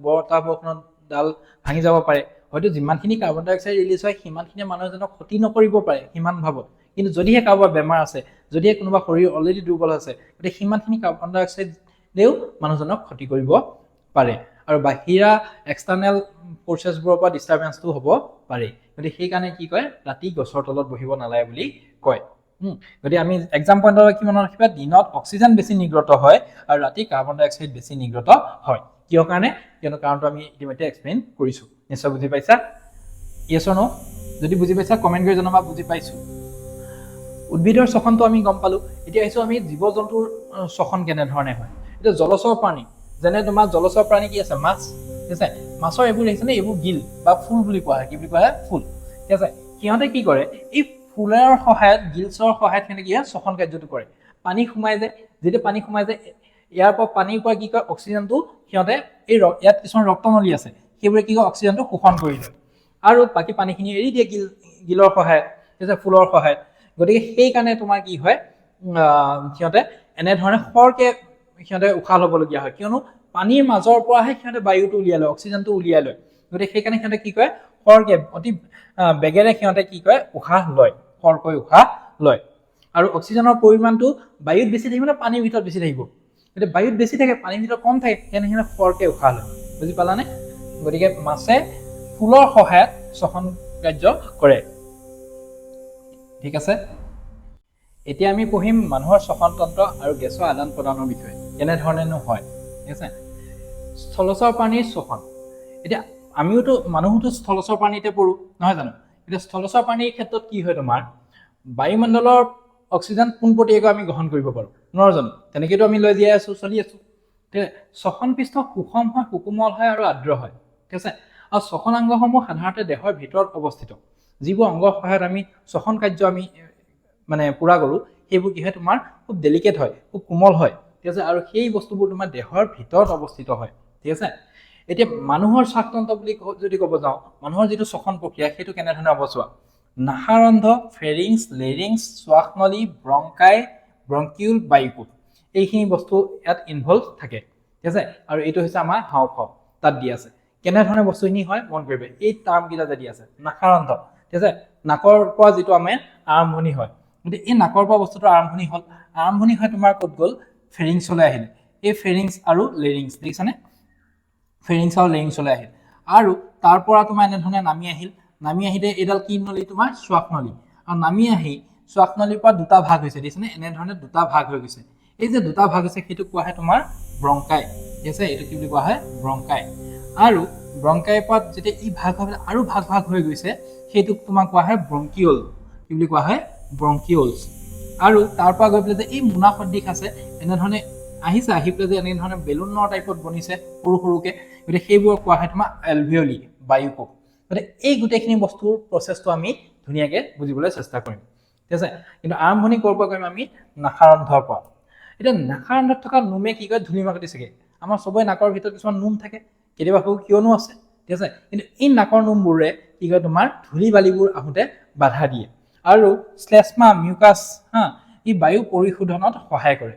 বতাহ বৰষুণত ডাল ভাঙি যাব পাৰে হয়তো যিমানখিনি কাৰ্বন ডাই অক্সাইড ৰিলিজ হয় সিমানখিনি মানুহজনক ক্ষতি নকৰিব পাৰে সিমান ভাবত কিন্তু যদিহে কাৰোবাৰ বেমাৰ আছে যদিহে কোনোবা শৰীৰ অলৰেডি দুৰ্বল আছে গতিকে সিমানখিনি কাৰ্বন ডাই অক্সাইডেও মানুহজনক ক্ষতি কৰিব পাৰে আৰু বাহিৰা এক্সটাৰ্নেল ফৰ্চেছবোৰৰ পৰা ডিষ্টাৰবেন্সটো হ'ব পাৰে গতিকে সেই কাৰণে কি কয় ৰাতি গছৰ তলত বহিব নালাগে বুলি কয় গতিকে আমি এক্সাম পইণ্টৰ কি মনত ৰাখিবা দিনত অক্সিজেন বেছি নিৰ্গত হয় আৰু ৰাতি কাৰ্বন ডাই অক্সাইড বেছি নিৰ্গত হয় কিয় কাৰণে কিয়নো কাৰণটো আমি ইতিমধ্যে এক্সপ্লেইন কৰিছো নিশ্চয় বুজি পাইছা ইয়েছ অৰ নো যদি বুজি পাইছা কমেন্ট কৰি জনাবা বুজি পাইছো উদ্ভিদৰ শ্বসনটো আমি গম পালো এতিয়া আহিছো আমি জীৱ-জন্তুৰ শ্বসন কেনে ধৰণে হয় এটা জলচৰ প্ৰাণী যেনে তোমাৰ জলচৰ প্ৰাণী কি আছে মাছ ঠিক আছে মাছৰ এইবোৰ দেখিছে নে এইবোৰ গিল বা ফুল বুলি কোৱা হয় কি বুলি কোৱা হয় ফুল ঠিক আছে সিহঁতে কি কৰে এই ফুলৰ সহায়ত গিলছৰ সহায়ত সিহঁতে কি হয় শ্বসন কাৰ্যটো কৰে পানী সোমাই যায় যেতিয়া পানী সোমাই যায় ইয়াৰ পৰা পানীৰ পৰা কি কয় অক্সিজেনটো সিহঁতে এই ইয়াত কিছুমান ৰক্তনলী আছে সেইবোৰে কি কয় অক্সিজেনটো শোষণ কৰি লয় আৰু বাকি পানীখিনি এৰি দিয়ে গিলৰ সহায়ত ঠিক আছে ফুলৰ সহায়ত গতিকে সেই কাৰণে তোমাৰ কি হয় সিহঁতে এনে ধৰণে খৰকে সিহঁতে উশাহ ল'বলগীয়া হয় কিয়নো পানীৰ মাজৰ পৰাহে সিহঁতে বায়ুটো উলিয়াই লয় অক্সিজেনটো উলিয়াই লয় গতিকে সেইকাৰণে সিহঁতে কি কয় খৰকে অতি বেগেৰে সিহঁতে কি কয় উশাহ লয় খৰকৈ উশাহ লয় আৰু অক্সিজেনৰ পৰিমাণটো বায়ুত বেছি থাকিব নে পানীৰ ভিতৰত বেছি থাকিব গতিকে বায়ুত বেছি থাকে পানীৰ ভিতৰত কম থাকে সেইকাৰণে সিহঁতে খৰকে উশাহ লয় বুজি পালানে গতিকে মাছে ফুলৰ সহায়ত শ্বসন কাৰ্য কৰে ঠিক আছে এতিয়া আমি পঢ়িম মানুহৰ শ্বসনতন্ত্ৰ আৰু গেছৰ আদান প্ৰদানৰ বিষয়ে কেনে ধৰণেনো হয় ঠিক আছে স্থলচৰ প্ৰাণীৰ শ্বসন এতিয়া আমিওতো মানুহতো স্থলচৰ প্ৰাণীতে পঢ়ো নহয় জানো এতিয়া স্থলচৰ প্ৰাণীৰ ক্ষেত্ৰত কি হয় তোমাৰ বায়ুমণ্ডলৰ অক্সিজেন পোনপটীয়াকৈ আমি গ্ৰহণ কৰিব পাৰো নহয় জানো তেনেকৈতো আমি লৈ জীয়াই আছো চলি আছো ঠিক শ্বসন পৃষ্ঠ সুষম হয় সুকোমল হয় আৰু আৰ্দ্ৰ হয় ঠিক আছে আৰু শ্বসনাংগসমূহ সাধাৰণতে দেহৰ ভিতৰত অৱস্থিত যিবোৰ অংগৰ সহায়ত আমি শ্বসন কাৰ্য আমি মানে পুৰা কৰো সেইবোৰ কি হয় তোমাৰ খুব ডেলিকেট হয় খুব কোমল হয় ঠিক আছে আৰু সেই বস্তুবোৰ তোমাৰ দেহৰ ভিতৰত অৱস্থিত হয় ঠিক আছে এতিয়া মানুহৰ শ্বাসতন্ত্ৰ বুলি যদি ক'ব যাওঁ মানুহৰ যিটো শ্বসন প্ৰক্ৰিয়া সেইটো কেনেধৰণে হ'ব চোৱা নাসাৰন্ধ ফেৰিংছ লেৰিংছ শ্বাসনলী ব্ৰংকাই ব্ৰংকিউল বায়ুকোষ এইখিনি বস্তু ইয়াত ইনভলভ থাকে ঠিক আছে আৰু এইটো হৈছে আমাৰ হাওঁফাওঁ তাত দি আছে কেনেধৰণে বস্তুখিনি হয় মন কৰিবে এই টাৰ্মকেইটা যে দি আছে নাসাৰন্ধ ঠিক আছে নাকৰ পৰা যিটো আমাৰ আৰম্ভণি হয় গতিকে এই নাকৰ পৰা বস্তুটো আৰম্ভণি হয় তোমাৰ ক'ত গ'ল ফেৰিংছলৈ আহিলে এই ফেৰিংছ আৰু লেৰিংছ দেখিছানে ফেৰিংছ আৰু লেৰিংছলৈ আহিল আৰু তাৰ পৰা তোমাৰ এনেধৰণে নামি আহিলে এইডাল কি নলী তোমাৰ শ্বাসনলী আৰু নামি আহি শ্বাসনলীৰ পৰা দুটা ভাগ হৈছে দেখিছানে এনেধৰণে দুটা ভাগ হৈ গৈছে এই যে দুটা ভাগ হৈছে সেইটো কোৱা হয় তোমাৰ ব্ৰংকাই ঠিক আছে এইটো কি বুলি কোৱা হয় ব্ৰংকাই আৰু ব্ৰংকাইৰ পৰা যেতিয়া এই ভাগ হৈ আৰু ভাগ হৈ গৈছে সেইটোক তোমাক কোৱা হয় ব্ৰংকিউল কি বুলি কোৱা হয় ব্ৰংকিউলছ আৰু তাৰ পৰা গৈ পেলাই যে এই মোনা সদৃশ আছে এনেধৰণে আহিছে আহি পেলাই যে এনেধৰণে বেলুনৰ টাইপত বনিছে সৰু সৰুকে গতিকে সেইবোৰক কোৱা হয় তোমাৰ এলভিঅলি বায়ুকোষ গতিকে এই গোটেইখিনি বস্তুৰ প্ৰচেছটো আমি ধুনীয়াকৈ বুজিবলৈ চেষ্টা কৰিম ঠিক আছে কিন্তু আৰম্ভণি কৰিব কৰিম আমি নাসাৰন্ধৰ পৰা এতিয়া নাসাৰন্ধত থকা নোমে কি কয় ধূলি মাকতি চাগে আমাৰ চবৰে নাকৰ ভিতৰত কিছুমান নোম থাকে কেতিয়াবা ভাবো কিয়নো আছে ঠিক আছে কিন্তু এই নাকৰ নোমবোৰে কি কয় তোমাৰ ধূলি বালিবোৰ আহোঁতে বাধা দিয়ে আৰু শ্লেষ্মা মিউকাছ ই বায়ু পৰিশোধনত সহায় কৰে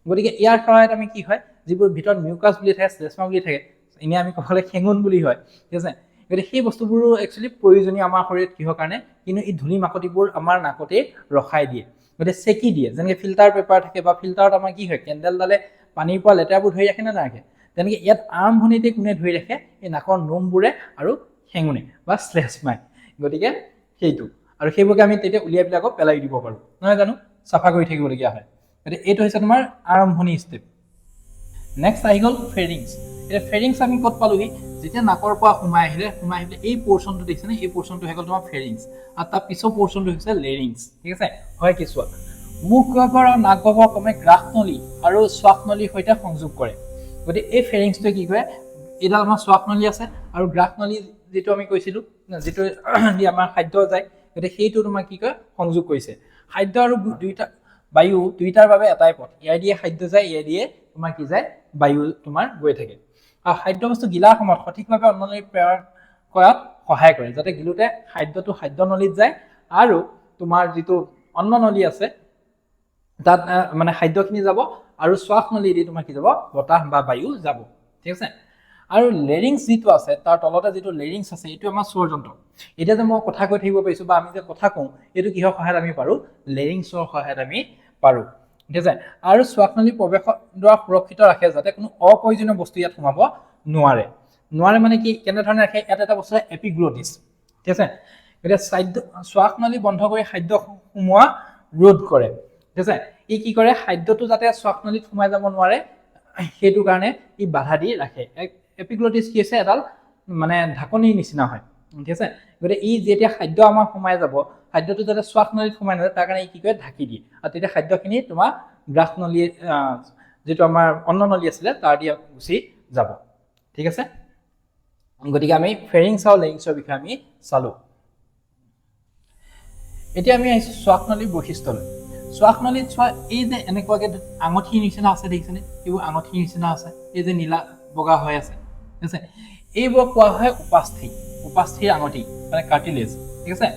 গতিকে ইয়াৰ সহায়ত আমি কি হয় যিবোৰ ভিতৰত মিউকাছ বুলি থাকে শ্লেষ্মা বুলি থাকে এনে আমি ক'লে খেঙুন বুলি হয় ঠিক আছে গতিকে সেই বস্তুবোৰো একচুৱেলি প্ৰয়োজনীয় আমাৰ শৰীৰত কিহৰ কাৰণে কিন্তু এই ধূলি মাকতিবোৰ আমাৰ নাকতে ৰখাই দিয়ে গতিকে চেকি দিয়ে যেনেকৈ ফিল্টাৰ পেপাৰ থাকে বা ফিল্টাৰত আমাৰ কি হয় কেণ্ডেলডালে পানীৰ পৰা লেতেৰাবোৰ ধৰি ৰাখে নে নাৰাখে তেনেকৈ ইয়াত আৰম্ভণিতে কোনে ধৰি ৰাখে এই নাকৰ নোমবোৰে আৰু খেঙুনে বা শ্লেষ্মাই গতিকে সেইটো আৰু সেইবোৰকে আমি তেতিয়া উলিয়াই পেলাই আকৌ পেলাই দিব পাৰোঁ নহয় জানো চাফা কৰি থাকিবলগীয়া হয় গতিকে এইটো হৈছে তোমাৰ আৰম্ভণি ষ্টেপ নেক্সট আহি গ'ল ফেৰিংছ এতিয়া ফেৰিংছ আমি ক'ত পালোহি যেতিয়া নাকৰ পৰা সোমাই আহিলে এই পৰ্চনটো দেখিছেনে এই পৰ্চনটো হৈ গ'ল তোমাৰ ফেৰিংছ আৰু তাৰ পিছৰ পৰ্চনটো হৈছে লেৰিংছ ঠিক আছে হয় কেঁচুৱা মুখ গহ্বৰ আৰু নাক গহ্বৰ ক্ৰমে গ্ৰাহনলী আৰু শ্বাসনলীৰ সৈতে সংযোগ কৰে গতিকে এই ফেৰিংছটোৱে কি কৰে এইডাল আমাৰ শ্বাসনলী আছে আৰু গ্ৰাহনলী যিটো আমি কৈছিলোঁ যিটো আমাৰ খাদ্য যায় গতিকে সেইটো তোমাৰ কি কয় সংযোগ কৰিছে খাদ্য আৰু দুইটা বায়ু দুইটাৰ বাবে এটাই পথ ইয়াৰ দিয়ে খাদ্য যায় ইয়াৰ দিয়ে তোমাৰ কি যায় বায়ু তোমাৰ গৈ থাকে আৰু খাদ্য বস্তু গিলাৰ সময়ত সঠিকভাৱে অন্ননলীত প্ৰেৰণ কৰাত সহায় কৰে যাতে গিলোতে খাদ্যটো খাদ্যনলীত যায় আৰু তোমাৰ যিটো অন্ননলী আছে তাত মানে খাদ্যখিনি যাব আৰু শ্বাসনলী দি তোমাৰ কি যাব বতাহ বা বায়ু যাব ঠিক আছে আৰু লেৰিংছ যিটো আছে তাৰ তলতে যিটো লেৰিংছ আছে এইটো আমাৰ স্বৰ যন্ত্ৰ এতিয়া যে মই কথা কৈ থাকিব পাৰিছোঁ বা আমি যে কথা কওঁ এইটো কিহৰ সহায়ত আমি পাৰোঁ লেৰিংছৰ সহায়ত আমি পাৰোঁ ঠিক আছে আৰু শ্বাসনলী প্ৰৱেশৰ দ্বাৰা সুৰক্ষিত ৰাখে যাতে কোনো অপ্ৰয়োজনীয় বস্তু ইয়াত সোমাব নোৱাৰে মানে কি কেনেধৰণে ৰাখে ইয়াত এটা বস্তু এপিগ্লটিছ ঠিক আছে গতিকে শ্বাসনলী বন্ধ কৰি খাদ্য সোমোৱা ৰোধ কৰে ঠিক আছে ই কি কৰে খাদ্যটো যাতে শ্বাসনলীত সোমাই যাব নোৱাৰে সেইটো কাৰণে ই বাধা দি ৰাখে এপিগ্লটিছ কি আছে এডাল মানে ঢাকনিৰ নিচিনা হয় ঠিক আছে গতিকে ই যেতিয়া খাদ্য আমাৰ সোমাই যাব খাদ্যটো যাতে শ্বাসনলীত সোমাই নাযায় তাৰ কাৰণে ই কি কৰে ঢাকি দিয়ে আৰু তেতিয়া খাদ্যখিনি তোমাৰ গ্ৰাহনলীৰ যিটো আমাৰ অন্ননলী আছিলে তাৰ দিয়ে গুচি যাব ঠিক আছে গতিকে আমি ফেৰিংছ আৰু লেৰিংছৰ বিষয়ে আমি চালোঁ এতিয়া আমি আহিছোঁ শ্বাসনলীৰ বৈশিষ্ট্যলৈ শ্বাসনলীত চোৱা এই যে এনেকুৱাকৈ আঙঠিৰ নিচিনা আছে দেখিছেনে এইবোৰ আঙঠিৰ নিচিনা আছে এই যে নীলা বগা হৈ আছে ঠিক আছে এইবোৰ কোৱা হয় উপাস্থিৰ আঙঠি মানে কাৰ্টিলেজ ঠিক আছে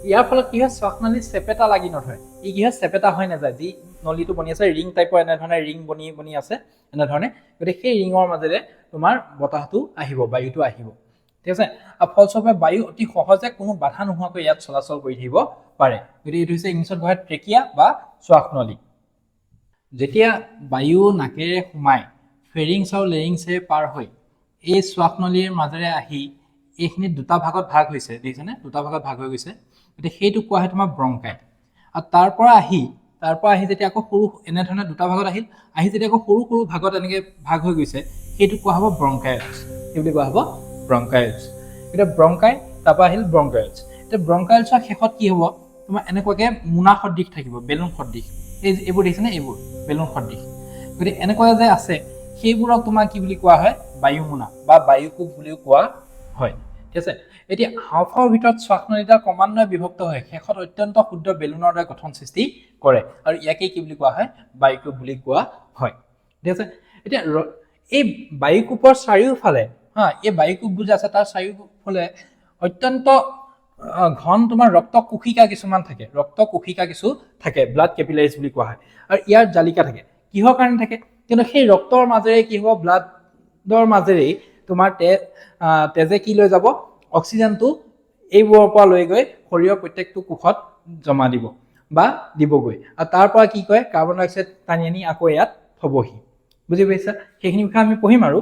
ইয়াৰ ফলত কি হয় শ্বাসনলীত চেপেটা লাগি নধৰে ই কি হয় চেপেটা হৈ নাযায় যি নলীটো বনি আছে ৰিং টাইপৰ এনেধৰণে ৰিং বনি আছে এনেধৰণে গতিকে সেই ৰিঙৰ মাজেৰে তোমাৰ বতাহটো আহিব বায়ুটো আহিব ঠিক আছে আৰু ফলস্বৰূপে বায়ু অতি সহজে কোনো বাধা নোহোৱাকৈ ইয়াত চলাচল কৰি থাকিব পাৰে গতিকে এইটো হৈছে ইংলিছত কোৱা হয় ট্ৰেকিয়া বা শ্বাসনলী যেতিয়া বায়ু নাকেৰে সোমাই ফেৰিংছ আৰু লেৰিংছে পাৰ হৈ এই শ্বাসনলীৰ মাজেৰে আহি এইখিনি দুটা ভাগত ভাগ হৈছে দেখিছেনে দুটা ভাগত ভাগ হৈ গৈছে গতিকে সেইটো কোৱা হয় তোমাৰ ব্ৰংকাই আৰু তাৰ পৰা আহি যেতিয়া আকৌ সৰু এনেধৰণে দুটা ভাগত আহি যেতিয়া আকৌ সৰু সৰু ভাগত এনেকৈ ভাগ হৈ গৈছে সেইটো কোৱা হ'ব ব্ৰংকাইলছ কি বুলি কোৱা হ'ব ব্ৰংকাইলছ এতিয়া ব্ৰংকাই তাৰপৰা আহিল ব্ৰংকাইলছ এতিয়া ব্ৰংকাইলছৰ শেষত কি হ'ব তোমাৰ এনেকুৱাকৈ মোনা সদৃশ থাকিব বেলুন সদৃশ এইবোৰ দেখিছেনে এইবোৰ বেলুন সদৃশ গতিকে এনেকুৱা যে আছে সেইবোৰক তোমাৰ কি বুলি কোৱা হয় বায়ুমোনা বা বায়ুকোষ বুলিও কোৱা হয় ঠিক আছে এতিয়া হাওঁফাওৰ ভিতৰত শ্বাসনলীডাল ক্ৰমান্বয়ে বিভক্ত হৈ শেষত অত্যন্ত ক্ষুদ্ৰ বেলুনৰ দৰে গঠন সৃষ্টি কৰে আৰু ইয়াকে কি বুলি কোৱা হয় বায়ুকোষ বুলি কোৱা হয় ঠিক আছে এতিয়া এই বায়ুকোষৰ চাৰিওফালে এই বায়ুকোষবোৰ যে আছে তাৰ চাৰিওফালে অত্যন্ত ঘন তোমাৰ ৰক্ত কোশিকা কিছুমান থাকে ব্লাড কেপিলাৰিজ বুলি কোৱা হয় আৰু ইয়াৰ জালিকা থাকে কিহৰ কাৰণে থাকে কিন্তু সেই ৰক্তৰ মাজেৰে কি হ'ব ব্লাডৰ মাজেৰে তোমাৰ তেজে কি লৈ যাব অক্সিজেনটো এইবোৰৰ পৰা লৈ গৈ শৰীৰৰ প্ৰত্যেকটো কোষত জমা দিব বা দিবগৈ আৰু তাৰ পৰা কি কয় কাৰ্বন ডাই অক্সাইড টানি আনি আকৌ ইয়াত থ'বহি বুজি পাইছা সেইখিনি বিষয়ে আমি পঢ়িম আৰু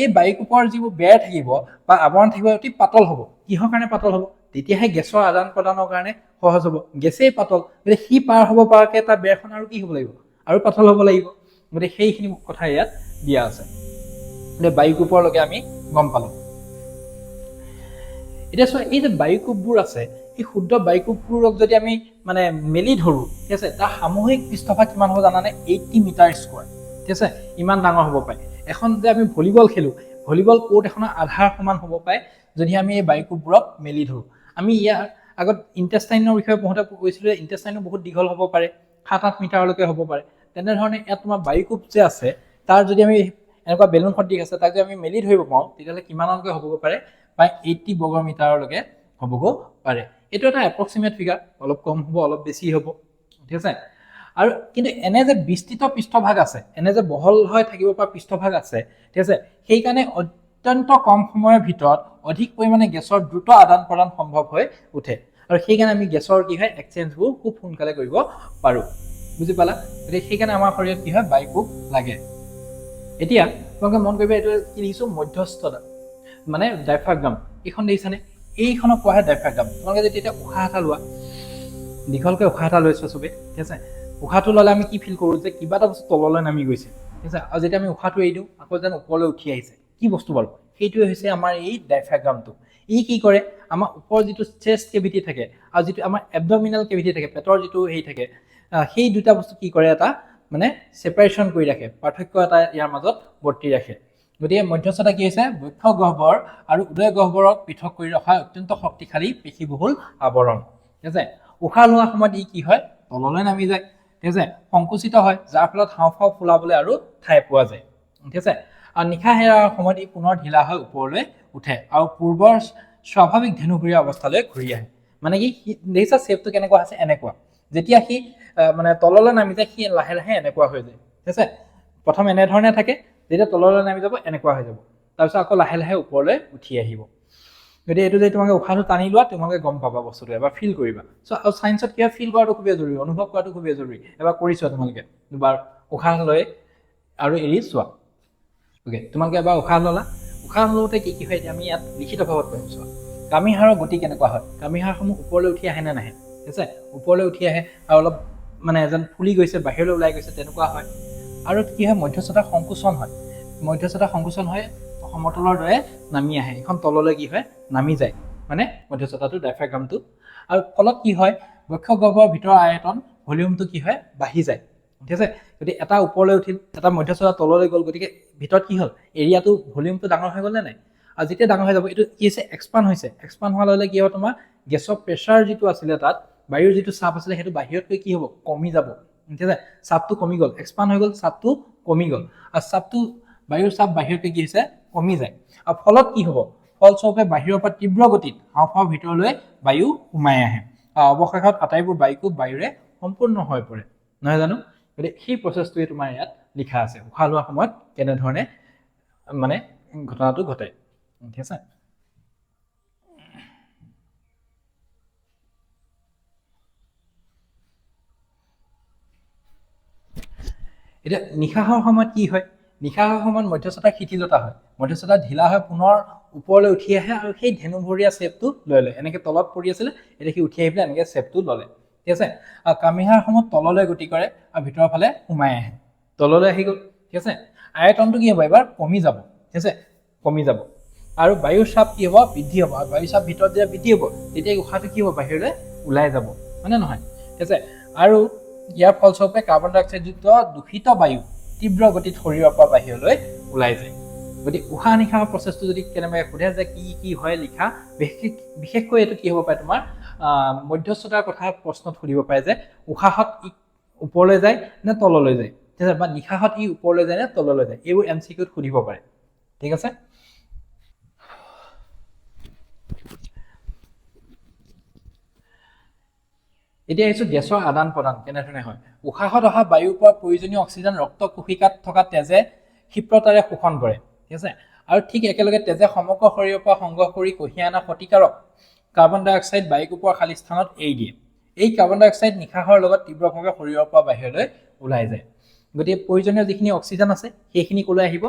এই বায়ুকোষৰ যিবোৰ বেৰ থাকিব বা আৱৰণ থাকিব অতি পাতল হ'ব কিহৰ কাৰণে পাতল হ'ব তেতিয়াহে গেছৰ আদান প্ৰদানৰ কাৰণে সহজ হ'ব গেছেই পাতল গতিকে সি পাৰ হ'ব পৰাকৈ তাৰ বেৰখন আৰু কি হ'ব লাগিব আৰু পাতল হ'ব লাগিব গতিকে সেইখিনি কথা ইয়াত দিয়া আছে গতিকে বায়ুকোষৰলৈকে আমি গম পালোঁ এতিয়া চোৱা এই যে বায়ুকোষবোৰ আছে এই শুদ্ধ বায়ুকোষবোৰক যদি আমি মানে মেলি ধৰোঁ ঠিক আছে তাৰ সামূহিক পৃষ্ঠভাগ কিমান হ'ব জানানে 80 মিটাৰ স্কোৱাৰ ঠিক আছে ইমান ডাঙৰ হ'ব পাৰে এখন যে আমি ভলীবল খেলোঁ ভলীবল কোৰ্ট এখনৰ আধাৰ সমান হ'ব পাৰে যদি আমি এই বায়ুকোষবোৰক মেলি ধৰোঁ। আমি ইয়াৰ আগত ইণ্টেষ্টাইনৰ বিষয়ে পঢ়োঁতে কৈছিলোঁ যে ইণ্টেষ্টাইনো বহুত দীঘল হ'ব পাৰে, 7-8 মিটাৰলৈকে হ'ব পাৰে। তেনেধৰণে ইয়াত তোমাৰ বায়ুকোষ যে আছে তাৰ যদি আমি এনেকুৱা বেলুন সদৃশ আছে তাক যদি আমি মেলি ধৰিব পাৰোঁ তেতিয়াহ'লে কিমানলৈকে হ'বগৈ পাৰে, প্ৰায় 80 বৰ্গ মিটাৰলৈকে হ'বগৈ পাৰে। এইটো এটা এপ্ৰক্সিমেট ফিগাৰ, অলপ কম হ'ব অলপ বেছি হ'ব, ঠিক আছে। আৰু কিন্তু এনে যে বিস্তৃত পৃষ্ঠভাগ আছে, এনে যে বহল হৈ থাকিব পৰা পৃষ্ঠভাগ আছে, ঠিক আছে, সেইকাৰণে অত্যন্ত কম সময়ৰ ভিতৰত অধিক পৰিমাণে গেছৰ দ্ৰুত আদান প্ৰদান সম্ভৱ হৈ উঠে। আৰু সেইকাৰণে আমি গেছৰ কি হয় এক্সচেঞ্জবোৰ খুব সোনকালে কৰিব পাৰোঁ, বুজি পালা? গতিকে সেইকাৰণে আমাৰ শৰীৰত কি হয় বায়ুকোষ লাগে। এতিয়া তোমালোকে মন কৰিবা এইটো কি লিখিছোঁ মধ্যস্থতা মানে ডায়াফ্ৰাগ্ৰাম, এইখন দেখিছানে? এইখনক কোৱা হয় ডায়াফ্ৰাগ্ৰাম। তোমালোকে যদি এতিয়া উশাহ এটা লোৱা, দীঘলকৈ উশাহ এটা লৈছোঁ চবেই, ঠিক আছে, উশাহটো ল'লে আমি কি ফিল কৰোঁ যে কিবা এটা বস্তু তললৈ নামি গৈছে, ঠিক আছে, আৰু যেতিয়া আমি উশাহটো এৰি দিওঁ আকৌ যেন ওপৰলৈ উঠি আহিছে, কি বস্তু বাৰু? সেইটোৱে হৈছে আমাৰ এই ডায়াফ্ৰাগ্ৰামটো। ই কি কৰে, আমাৰ ওপৰৰ যিটো চেষ্ট কেভিটি থাকে আৰু যিটো আমাৰ এবডমিনেল কেভিটি থাকে, পেটৰ যিটো হেৰি থাকে, সেই দুটা বস্তু কি কৰে এটা মানে ছেপাৰেশ্যন কৰি ৰাখে, পাৰ্থক্য এটা ইয়াৰ মাজত বৰ্তি ৰাখে। গতিকে মধ্যস্থতা কি হৈছে বক্ষ গহ্বৰ আৰু উদয় গহ্বৰক পৃথক কৰি ৰখা অত্যন্ত শক্তিশালী পেশীবহুল আৱৰণ, ঠিক আছে। উশাহ লোৱাৰ সময়ত ই কি হয় তললৈ নামি যায়, ঠিক আছে, সংকুচিত হয়, যাৰ ফলত হাওঁফাওঁ ফুলাবলৈ আৰু ঠাই পোৱা যায়, ঠিক আছে। আৰু নিশাহ এৰাৰ সময়ত ই পুনৰ ঢিলা হৈ ওপৰলৈ উঠে আৰু পূৰ্বৰ স্বাভাৱিক ধেনুঘূৰীয়া অৱস্থালৈ ঘূৰি আহে। মানে কি দেখিছা শ্বেপটো কেনেকুৱা আছে, এনেকুৱা। যেতিয়া সি মানে তললৈ নামি যায় সি লাহে লাহে এনেকুৱা হৈ যায়, ঠিক আছে। প্ৰথম এনেধৰণে থাকে, যেতিয়া তললৈ নামি যাব এনেকুৱা হৈ যাব, তাৰপিছত আকৌ লাহে লাহে ওপৰলৈ উঠি আহিব। গতিকে এইটো যদি তোমালোকে উশাহটো টানি লোৱা তোমালোকে গম পাবা বস্তুটো, এবাৰ ফিল কৰিবা। চ' আৰু চায়েন্সত কিবা ফিল কৰাটো খুবেই জৰুৰী, অনুভৱ কৰাটো খুবেই জৰুৰী। এবাৰ কৰি চোৱা তোমালোকে দুবাৰ উশাহ লৈ আৰু এৰি চোৱা। অ'কে, তোমালোকে এবাৰ উশাহ ল'লা, উশাহ লওঁতে কি কি হয় এতিয়া আমি ইয়াত লিখিত ভাৱত কৰিম চোৱা। কামিহাৰৰ গতি কেনেকুৱা হয়, কামিহাৰসমূহ ওপৰলৈ উঠি আহে নে নাহে, ঠিক আছে, ওপৰলৈ উঠি আহে আৰু অলপ মানে এজন ফুলি গৈছে বাহিৰলৈ ওলাই গৈছে তেনেকুৱা হয়। আৰু কি হয় মধ্যস্থতা সংকোচন হয়, মধ্যস্থতা সংকোচন হয় সমতলৰ দৰে নামি আহে, এখন তললৈ কি হয় নামি যায়, মানে মধ্যস্থতাটো ডায়াফ্ৰাগ্ৰামটো। আৰু ফলত কি হয় বক্ষ গহ্বৰৰ ভিতৰৰ আয়তন ভলিউমটো কি হয় বাঢ়ি যায়, ঠিক আছে। গতিকে এটা ওপৰলৈ উঠিল, এটা মধ্যস্থতা তললৈ গ'ল, গতিকে ভিতৰত কি হ'ল এৰিয়াটো ভলিউমটো ডাঙৰ হৈ গ'ল নে নাই? আৰু যেতিয়া ডাঙৰ হৈ যাব এইটো কি হৈছে এক্সপাণ্ড হৈছে, এক্সপাণ্ড হোৱাৰ লগে লগে কি হ'ব তোমাৰ গেছৰ প্ৰেছাৰ যিটো আছিলে তাত বায়ুৰ যিটো চাপ আছিলে সেইটো বাহিৰতকৈ কি হ'ব কমি যাব, ঠিক আছে। চাপটো কমি গ'ল, এক্সপাণ্ড হৈ গ'ল, চাপটো কমি গ'ল, আৰু চাপটো বায়ুৰ চাপ বাহিৰতকৈ কি হৈছে কমি যায়। আৰু ফলত কি হ'ব, ফলস্বৰূপে বাহিৰৰ পৰা তীব্ৰ গতিত হাওঁফাওৰ ভিতৰলৈ বায়ু সোমাই আহে আৰু অৱশেষত আটাইবোৰ বায়ুকোষ বায়ুৰে সম্পূৰ্ণ হৈ পৰে, নহয় জানো? গতিকে সেই প্ৰচেছটোৱে তোমাৰ ইয়াত লিখা আছে উশাহ লোৱাৰ সময়ত কেনেধৰণে মানে ঘটনাটো ঘটে, ঠিক আছে। এতিয়া নিশাহৰ সময়ত কি হয়, নিশাহৰ সময়ত মধ্যস্থতা শিথিলতা হয়, মধ্যস্থতা ঢিলা হৈ পুনৰ ওপৰলৈ উঠি আহে আৰু সেই ধেনুভৰীয়া শ্বেপটো লৈ লয়, এনেকৈ তলত পৰি আছিলে এতিয়া সি উঠি আহি পেলাই এনেকৈ শ্বেপটো ল'লে, ঠিক আছে। আৰু কামিহাৰ সময়ত তললৈ গতি কৰে আৰু ভিতৰৰ ফালে সোমাই আহে, তললৈ আহি গ'ল, ঠিক আছে। আয়তনটো কি হ'ব এবাৰ কমি যাব, ঠিক আছে, কমি যাব আৰু বায়ুৰ চাপ কি হ'ব বৃদ্ধি হ'ব, আৰু বায়ুৰ চাপ ভিতৰত যেতিয়া বৃদ্ধি হ'ব তেতিয়া উশাহটো কি হ'ব বাহিৰলৈ ওলাই যাব, হয়নে নহয়, ঠিক আছে। আৰু ইয়াৰ ফলস্বৰূপে কাৰ্বন ডাই অক্সাইডযুক্ত দূষিত বায়ু তীব্ৰ গতিত শৰীৰৰ পৰা বাহিৰলৈ ওলাই যায়। গতিকে উশাহ নিশাহৰ প্ৰচেছটো যদি কেনেবাকৈ সোধে যে কি কি হয় লিখা, বিশেষকৈ এইটো কি হ'ব পাৰে তোমাৰ মধ্যস্থতাৰ কথা প্ৰশ্নত সুধিব পাৰে যে উশাহত ই ওপৰলৈ যায় নে তললৈ যায়, ঠিক আছে, বা নিশাহত ই ওপৰলৈ যায় নে তললৈ যায়, এইবোৰ MCQত সুধিব পাৰে, ঠিক আছে। এতিয়া আহিছোঁ গেছৰ আদান প্ৰদান কেনেধৰণে হয়। উশাহত অহা বায়ুৰ পৰা প্ৰয়োজনীয় অক্সিজেন ৰক্ত কোশিকাত থকা তেজে ক্ষিপ্ৰতাৰে শোষণ কৰে, ঠিক আছে। আৰু ঠিক একেলগে তেজে সমগ্ৰ শৰীৰৰ পৰা সংগ্ৰহ কৰি কঢ়িয়াই অনা ক্ষতিকাৰক কাৰ্বন ডাই অক্সাইড বায়ুকোষৰ খালী স্থানত এৰি দিয়ে। এই কাৰ্বন ডাই অক্সাইড নিশাহৰ লগত তীব্ৰভাৱে শৰীৰৰ পৰা বাহিৰলৈ ওলাই যায়। গতিকে প্ৰয়োজনীয় যিখিনি অক্সিজেন আছে সেইখিনি ক'লৈ আহিব,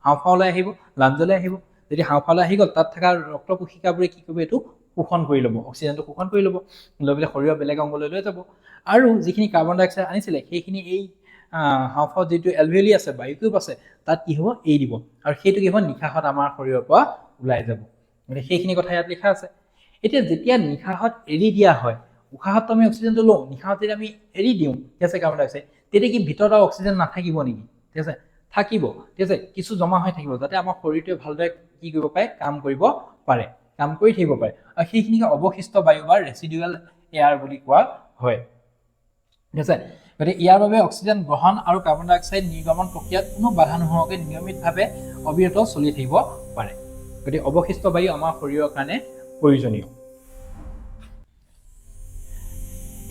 হাওঁফাওলৈ আহিব, লাঞ্জলৈ আহিব। যদি হাওঁফাওলৈ আহি গ'ল তাত থকা ৰক্ত কোশিকাবোৰে কি কৰিব এইটো শোষণ কৰি ল'ব, অক্সিজেনটো শোষণ কৰি ল'ব, লৈ পেলাই শৰীৰৰ বেলেগ অংগলৈ লৈ যাব। আৰু যিখিনি কাৰ্বন ডাই অক্সাইড আনিছিলে সেইখিনি এই হাওঁফাওত যিটো এলভিঅলি আছে বায়ুকোষ আছে তাত কি হ'ব এৰি দিব, আৰু সেইটো কি হ'ব নিশাহত আমাৰ শৰীৰৰ পৰা ওলাই যাব। গতিকে সেইখিনি কথা ইয়াত লিখা আছে। এতিয়া যেতিয়া নিশাহত এৰি দিয়া হয়, উশাহত আমি অক্সিজেনটো লওঁ, নিশাহত যদি আমি এৰি দিওঁ, ঠিক আছে, কাৰ্বন ডাই অক্সাইড, তেতিয়া কি ভিতৰত আৰু অক্সিজেন নাথাকিব নেকি, ঠিক আছে, থাকিব, ঠিক আছে, কিছু জমা হৈ থাকিব যাতে আমাৰ শৰীৰটোৱে ভালদৰে কি কৰিব পাৰে কাম কৰিব পাৰে, কাম কৰি থাকিব পাৰে, আৰু সেইখিনিকে অৱশিষ্ট বায়ু বা ৰেচিডুৱেল এয়াৰ বুলি কোৱা হয়। ঠিক আছে, গতিকে ইয়াৰ বাবে অক্সিজেন গ্ৰহণ আৰু কাৰ্বন ডাই অক্সাইড নিৰ্গমন প্ৰক্ৰিয়াত কোনো বাধা নোহোৱাকৈ নিয়মিতভাৱে অবিৰত চলি থাকিব পাৰে। গতিকে অৱশিষ্ট বায়ু আমাৰ শৰীৰৰ কাৰণে প্ৰয়োজনীয়।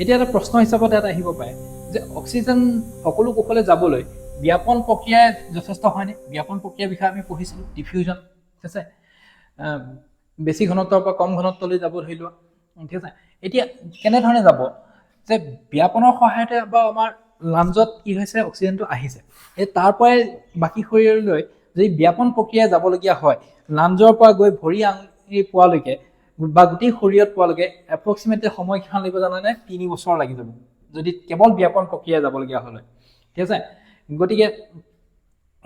এতিয়া এটা প্ৰশ্ন হিচাপত এটা আহিব পাৰে যে অক্সিজেন সকলো কোষলৈ যাবলৈ ব্যাপন প্ৰক্ৰিয়া যথেষ্ট হয়নে? ব্যাপন প্ৰক্ৰিয়াৰ বিষয়ে আমি পঢ়িছিলোঁ, ডিফিউজন। ঠিক আছে, বেছি ঘনত্বৰ পৰা কম ঘনত্বলৈ যাব ধৰি লোৱা। ঠিক আছে, এতিয়া কেনেধৰণে যাব যে ব্যাপনৰ সহায়তে বা আমাৰ লাঞ্জত কি হৈছে অক্সিজেনটো আহিছে, এই তাৰ পৰাই বাকী শৰীৰলৈ যদি ব্যাপন প্ৰক্ৰিয়া যাবলগীয়া হয়, লাঞ্জৰ পৰা গৈ ভৰি আঙুলি পোৱালৈকে বা গোটেই শৰীৰত পোৱালৈকে এপ্ৰক্সিমেটলি সময় কিমান লাগিব জানানে? 3 বছৰ লাগি যাব যদি কেৱল ব্যাপন প্ৰক্ৰিয়া যাবলগীয়া হ'লে। ঠিক আছে, গতিকে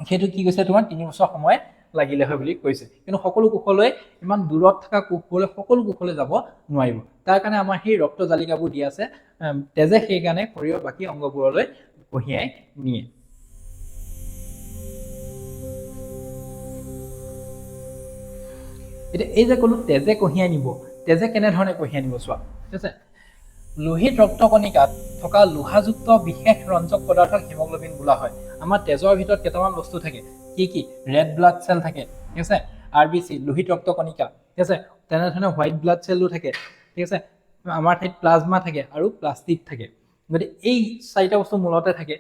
সেইটো কি কৈছে তোমাৰ 3 বছৰ সময় লাগিলে হয় বুলি কৈছে। কিন্তু সকলো কোষলৈ ইমান দূৰত থকা কোষবোৰলৈ সকলো কোষলৈ যাব নোৱাৰিব, তাৰ কাৰণে আমাৰ সেই ৰক্ত জালিকাবোৰ দিয়া আছে, তেজে সেইকাৰণে শৰীৰৰ বাকী অংগবোৰলৈ কঢ়িয়াই নিয়ে। এতিয়া এই যে ক'লো তেজে কঢ়িয়াই নিব, তেজে কেনেধৰণে কঢ়িয়াই নিব চোৱা। ঠিক আছে, লোহিত ৰক্ত কণিকাত থকা লোহাযুক্ত বিশেষ ৰঞ্জক পদাৰ্থক হিমগ্লবিন বোলা হয়। আমাৰ তেজৰ ভিতৰত কেইটামান বস্তু থাকে, কি কি? ৰেড ব্লাড চেল থাকে, ঠিক আছে, RBC লোহিত ৰক্ত কণিকা, ঠিক আছে, তেনেধৰণে হোৱাইট ব্লাড চেলো থাকে, ঠিক আছে, আমাৰ ঠাইত প্লাজমা থাকে আৰু প্লাষ্টিক থাকে। গতিকে এই 4টা বস্তু মূলতে থাকে।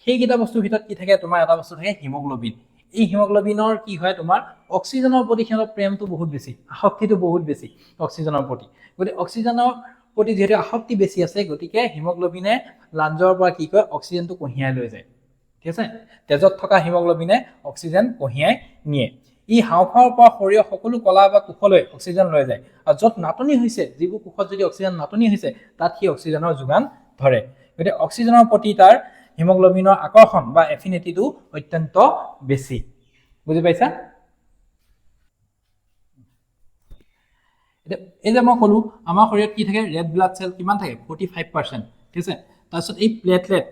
সেইকেইটা বস্তুৰ ভিতৰত কি থাকে? তোমাৰ এটা বস্তু থাকে হিমগ্লবিন। এই হিমগ্লবিনৰ কি হয়, তোমাৰ অক্সিজেনৰ প্ৰতি সিহঁতৰ প্ৰেমটো বহুত বেছি, আসক্তিটো বহুত বেছি অক্সিজেনৰ প্ৰতি। গতিকে অক্সিজেনৰ প্ৰতি যিহেতু আসক্তি বেছি আছে, গতিকে হিমগ্লবিনে লাঞ্জৰ পৰা কি কয় অক্সিজেনটো কঢ়িয়াই লৈ যায়। ঠিক আছে, তেজত থকা হিমগ্লবিনে অক্সিজেন কঢ়িয়াই নিয়ে। ই হাওঁফাওৰ পৰা শৰীৰৰ সকলো কলা বা কোষলৈ অক্সিজেন লৈ যায়, আৰু য'ত নাটনি হৈছে, যিবোৰ কোষত যদি অক্সিজেন নাটনি হৈছে, তাত সি অক্সিজেনৰ যোগান ধৰে। গতিকে অক্সিজেনৰ প্ৰতি তাৰ হিমগ্লবিনৰ আকৰ্ষণ বা এফিনিটিটো অত্যন্ত বেছি। বুজি পাইছা? এতিয়া এই যে মই ক'লো আমাৰ শৰীৰত কি থাকে? ৰেড ব্লাড চেল কিমান থাকে? 45%। ঠিক আছে, তাৰপিছত এই প্লেটলেট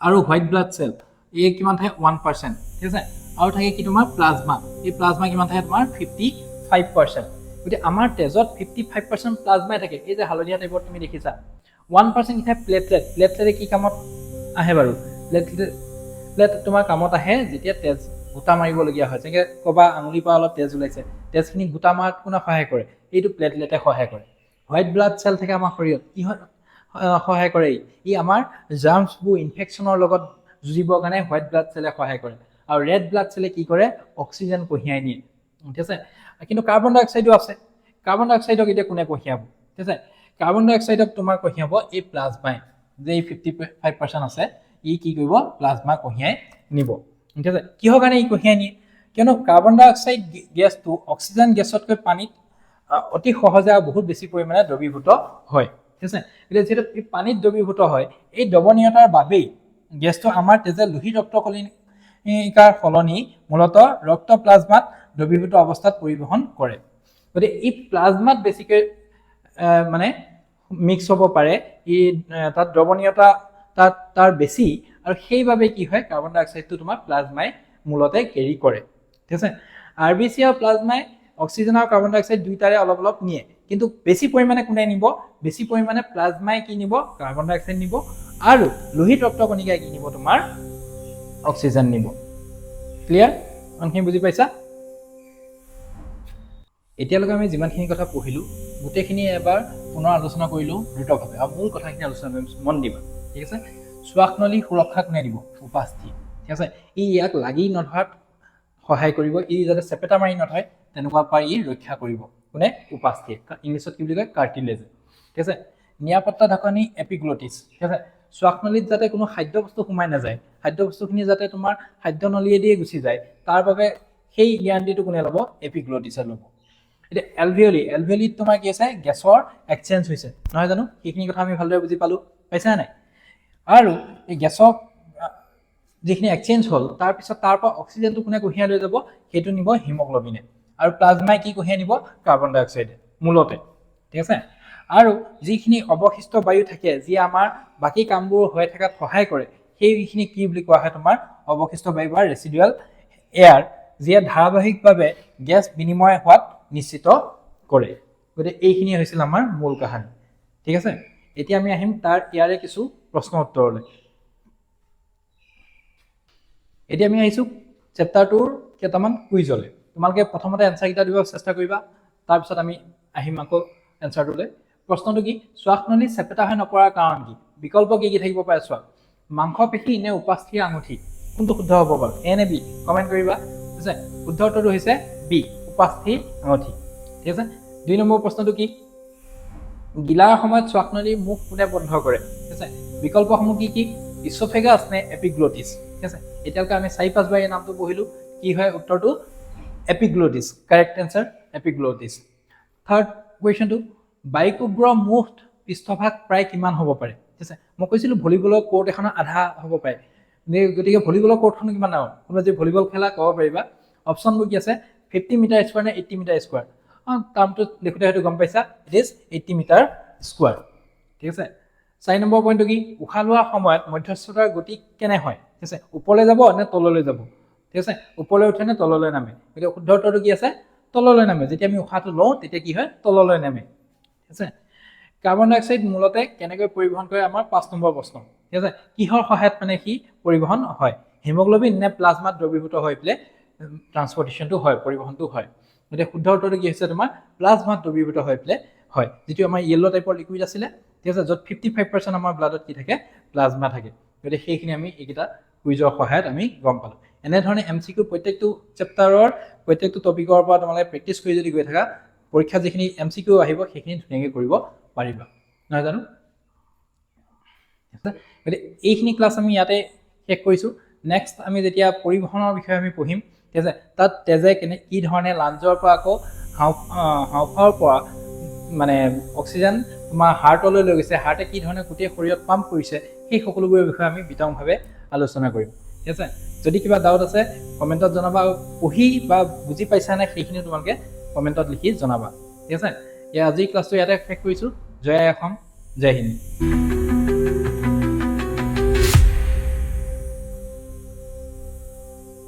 আৰু হোৱাইট ব্লাড চেল এই কিমান থাকে? 1%। ঠিক আছে, আৰু থাকে কি তোমাৰ প্লাজমা, এই প্লাজমা কিমান থাকে তোমাৰ? 55%। গতিকে আমাৰ তেজত 55% প্লাজমাই থাকে। এই যে হালধীয়া টাইপত তুমি দেখিছা, 1% কি থাকে? প্লেটলেট। প্লেটলেটে কি কামত আহে বাৰু? প্লেট তোমাৰ কামত আহে যেতিয়া তেজ গোটা মাৰিবলগীয়া হয়, যেনেকৈ ক'বা আঙুলিৰ পৰা অলপ তেজ ওলাইছে, তেজখিনি গোটা মাৰাত কোনে সহায় কৰে? এইটো প্লেটলেটে সহায় কৰে। হোৱাইট ব্লাড চেল থাকে আমাৰ শৰীৰত, কি হয় সহায় কৰে? ই আমাৰ জাৰ্মছবোৰ ইনফেকশ্যনৰ লগত যুঁজিবৰ কাৰণে হোৱাইট ব্লাড চেলে সহায় কৰে। আৰু ৰেড ব্লাড চেলে কি কৰে? অক্সিজেন কঢ়িয়াই নিয়ে। ঠিক আছে, কিন্তু কাৰ্বন ডাই অক্সাইডো আছে। কাৰ্বন ডাই অক্সাইডক এতিয়া কোনে কঢ়িয়াব? ঠিক আছে, কাৰ্বন ডাই অক্সাইডক তোমাৰ কঢ়িয়াব এই প্লাজমাই, যে এই 55% আছে, ই কি কৰিব? প্লাজমা কঢ়িয়াই নিব। ঠিক আছে, কিহৰ কাৰণে ই কঢ়িয়াই নিয়ে? কিয়নো কাৰ্বন ডাই অক্সাইড গেছটো অক্সিজেন গেছতকৈ পানীত অতি সহজে আৰু বহুত বেছি পৰিমাণে দ্ৰৱীভূত হয়। ঠিক আছে, এতিয়া যিহেতু পানীত দ্ৰৱীভূত হয়, এই দ্ৰৱণীয়তাৰ বাবেই গেছটো আমাৰ তেজে লোহিত ৰক্ত কণিকাৰ সলনি মূলতঃ ৰক্ত প্লাজমাত দ্ৰৱীভূত অৱস্থাত পৰিবহন কৰে। গতিকে এই প্লাজমাত বেছিকৈ মানে মিক্স হ'ব পাৰে, ই তাত দ্ৰৱণীয়তা তাৰ বেছি, আৰু সেইবাবে কি হয়? কাৰ্বন ডাই অক্সাইডটো তোমাৰ প্লাজমাই মূলতে কেৰি কৰে। ঠিক আছে, RBC আৰু প্লাজমাই অক্সিজেন আৰু কাৰ্বন ডাই অক্সাইড দুইটাৰে অলপ অলপ নিয়ে, কিন্তু বেছি পৰিমাণে কোনে নিব? বেছি পৰিমাণে প্লাজমাই কি নিব? কাৰ্বন ডাই অক্সাইড নিব, আৰু লোহিত ৰক্ত কণিকাই কি নিব? তোমাৰ অক্সিজেন নিব। ক্লিয়াৰ? ইমানখিনি বুজি পাইছা? এতিয়ালৈকে আমি যিমানখিনি কথা পঢ়িলোঁ, গোটেইখিনি এবাৰ পুনৰ আলোচনা কৰিলোঁ দ্ৰুতভাৱে, আৰু মূল কথাখিনি আলোচনা কৰিম, মন দিবা। ঠিক আছে, শ্বাসনলী সুৰক্ষা কোনে দিব? উপাস্থি। ঠিক আছে, ই ইয়াক লাগি নধৰাত সহায় কৰিব, ই যাতে চেপেটা মাৰি নধৰে তেনেকুৱা পৰা ই ৰক্ষা কৰিব। কোনে? উপাস্থিয়ে। ইংলিছত কি বুলি কয়? কাৰ্টিলেজ। ঠিক আছে, নিৰাপত্তা ঢাকনি এপিগ্লটিছ। ঠিক আছে, শ্বাসনলীত যাতে কোনো খাদ্য বস্তু সোমাই নাযায়, খাদ্য বস্তুখিনি যাতে তোমাৰ খাদ্য নলীয়েদিয়ে গুচি যায়, তাৰ বাবে সেই গ্যাৰাণ্টিটো কোনে ল'ব? এপিগ্লটিছে ল'ব। এতিয়া এলভিঅলিত তোমাৰ কি আছে? গেছৰ এক্সচেঞ্জ হৈছে, নহয় জানো? সেইখিনি কথা আমি ভালদৰে বুজি পালোঁ, পাইছা নাই? আৰু এই গেছৰ যিখিনি এক্সচেঞ্জ হ'ল, তাৰপিছত তাৰ পৰা অক্সিজেনটো কোনে কঢ়িয়াই লৈ যাব? সেইটো নিব হিমগ্লবিনে। আৰু প্লাজমাই কি কঢ়িয়াই নিব? কাৰ্বন ডাই অক্সাইডে মূলতে। ঠিক আছে, আৰু যিখিনি অৱশিষ্ট বায়ু থাকে, যি আমাৰ বাকী কামবোৰ হৈ থকাত সহায় কৰে, সেইখিনি কি বুলি কোৱা হয়? তোমাৰ অৱশিষ্ট বায়ু বা ৰেচিডুৱেল এয়াৰ, যিয়ে ধাৰাবাহিকভাৱে গেছ বিনিময় হোৱাত নিশ্চিত কৰে। গতিকে এইখিনি হৈছিল আমাৰ মূল কাহিনী। ঠিক আছে, এতিয়া আমি আহিম তাৰ ইয়াৰে কিছু প্ৰশ্ন উত্তৰলৈ। এতিয়া আমি আহিছোঁ চেপ্টাৰটোৰ কেইটামান কুইজলৈ। তোমালোকে প্ৰথমতে এনচাৰকেইটা দিব চেষ্টা কৰিবা, তাৰপিছত আমি আহিম আকৌ এনচাৰটোলৈ। প্ৰশ্নটো কি? শ্বাসনলী চেপেটা হৈ নপৰাৰ কাৰণ কি? বিকল্প কি কি থাকিব পাৰে চোৱা। মাংসপেশী নে উপাস্থিৰ আঙুঠি? কোনটো শুদ্ধ হ'ব বাৰু, এ নে বি? কমেণ্ট কৰিবা। ঠিক আছে, শুদ্ধ উত্তৰটো হৈছে বি, উপাস্থিৰ আঙুঠি। ঠিক আছে, 2 নম্বৰ প্ৰশ্নটো কি? গিলাৰ সময়ত শ্বাসনলীৰ মুখ কোনে বন্ধ কৰে? ঠিক আছে, বিকল্পসমূহ কি কি? ইছ'ফেগাছ নে এপিগ্লটিছ? ঠিক আছে, এতিয়ালৈকে আমি 4-5 বাৰ এই নামটো পঢ়িলোঁ। কি হয় উত্তৰটো? Epiglottis. Correct answer epiglottis. Third কুৱেশ্যনটো, বায়ুকোগ্ৰ মুঠ পৃষ্ঠভাগ প্ৰায় কিমান হ'ব পাৰে? ঠিক আছে, মই কৈছিলোঁ ভলীবলৰ কোৰ্ট এখনৰ আধা হ'ব পাৰে। গতিকে ভলীবলৰ কোৰ্টখন কিমান ডাঙৰ? কোনোবা যদি ভলীবল খেলা ক'ব পাৰিবা। অপশ্যনবোৰ কি আছে? 50 মিটাৰ স্কোৱাৰ নে 80 মিটাৰ স্কোৱাৰ? টাৰ্মটো দেখোঁতে হয়তো গম পাইছা, ইট ইজ 80 মিটাৰ স্কোৱাৰ। ঠিক আছে, 4 নম্বৰ পইণ্টটো কি? উশাহ লোৱাৰ সময়ত মধ্যস্থতাৰ গতি কেনে হয়? ঠিক আছে, ওপৰলৈ যাব নে তললৈ যাব? ঠিক আছে, ওপৰলৈ উঠে নে তললৈ নামে? গতিকে শুদ্ধ উত্তৰটো কি আছে? তললৈ নামে। যেতিয়া আমি উশাহটো লওঁ তেতিয়া কি হয়? তললৈ নামে। ঠিক আছে, কাৰ্বন ডাই অক্সাইড মূলতে কেনেকৈ পৰিবহন কৰে? আমাৰ 5 নম্বৰ প্ৰশ্ন। ঠিক আছে, কিহৰ সহায়ত মানে সি পৰিবহন হয়? হিমোগ্ল'বিন নে প্লাজমাত দ্ৰৱীভূত হৈ পেলাই ট্ৰান্সপৰ্টেশ্যনটো হয়, পৰিবহনটো হয়? গতিকে শুদ্ধ উত্তৰটো কি হৈছে তোমাৰ? প্লাজমাত দ্ৰৱীভূত হৈ পেলাই হয়, যিটো আমাৰ য়েল্ল' টাইপৰ লিকুইড আছিলে। ঠিক আছে, য'ত 55% আমাৰ ব্লাডত কি থাকে? প্লাজমা থাকে। গতিকে সেইখিনি আমি এইকেইটা কুইজৰ সহায়ত আমি গম পালোঁ। এনেধৰণে MCQ প্ৰত্যেকটো চেপ্টাৰৰ প্ৰত্যেকটো টপিকৰ পৰা তোমালোকে প্ৰেক্টিছ কৰি যদি গৈ থাকা, পৰীক্ষাত যিখিনি MCQ আহিব সেইখিনি ধুনীয়াকৈ কৰিব পাৰিবা, নহয় জানো? গতিকে এইখিনি ক্লাছ আমি ইয়াতে শেষ কৰিছোঁ। নেক্সট আমি যেতিয়া পৰিবহনৰ বিষয়ে আমি পঢ়িম, ঠিক আছে, তাত তেজে কি ধৰণে লাঞ্জৰ পৰা আকৌ হাওঁফাওৰ পৰা মানে অক্সিজেন তোমাৰ হাৰ্টলৈ লৈ গৈছে, হাৰ্টে কি ধৰণে গোটেই শৰীৰত পাম্প কৰিছে, সেই সকলোবোৰৰ বিষয়ে আমি বিতংভাৱে আলোচনা কৰিম। ঠিক আছে, যদি কিবা ডাউট আছে কমেণ্টত জনাবা, পঢ়ি বা বুজি পাইছা নে সেইখিনি তোমালোকে কমেণ্টত লিখি জনাবা। ঠিক আছে, আজিৰ ক্লাছটো ইয়াতে শেষ কৰিছোঁ। জয় আই অসম, জয় হিন্দ।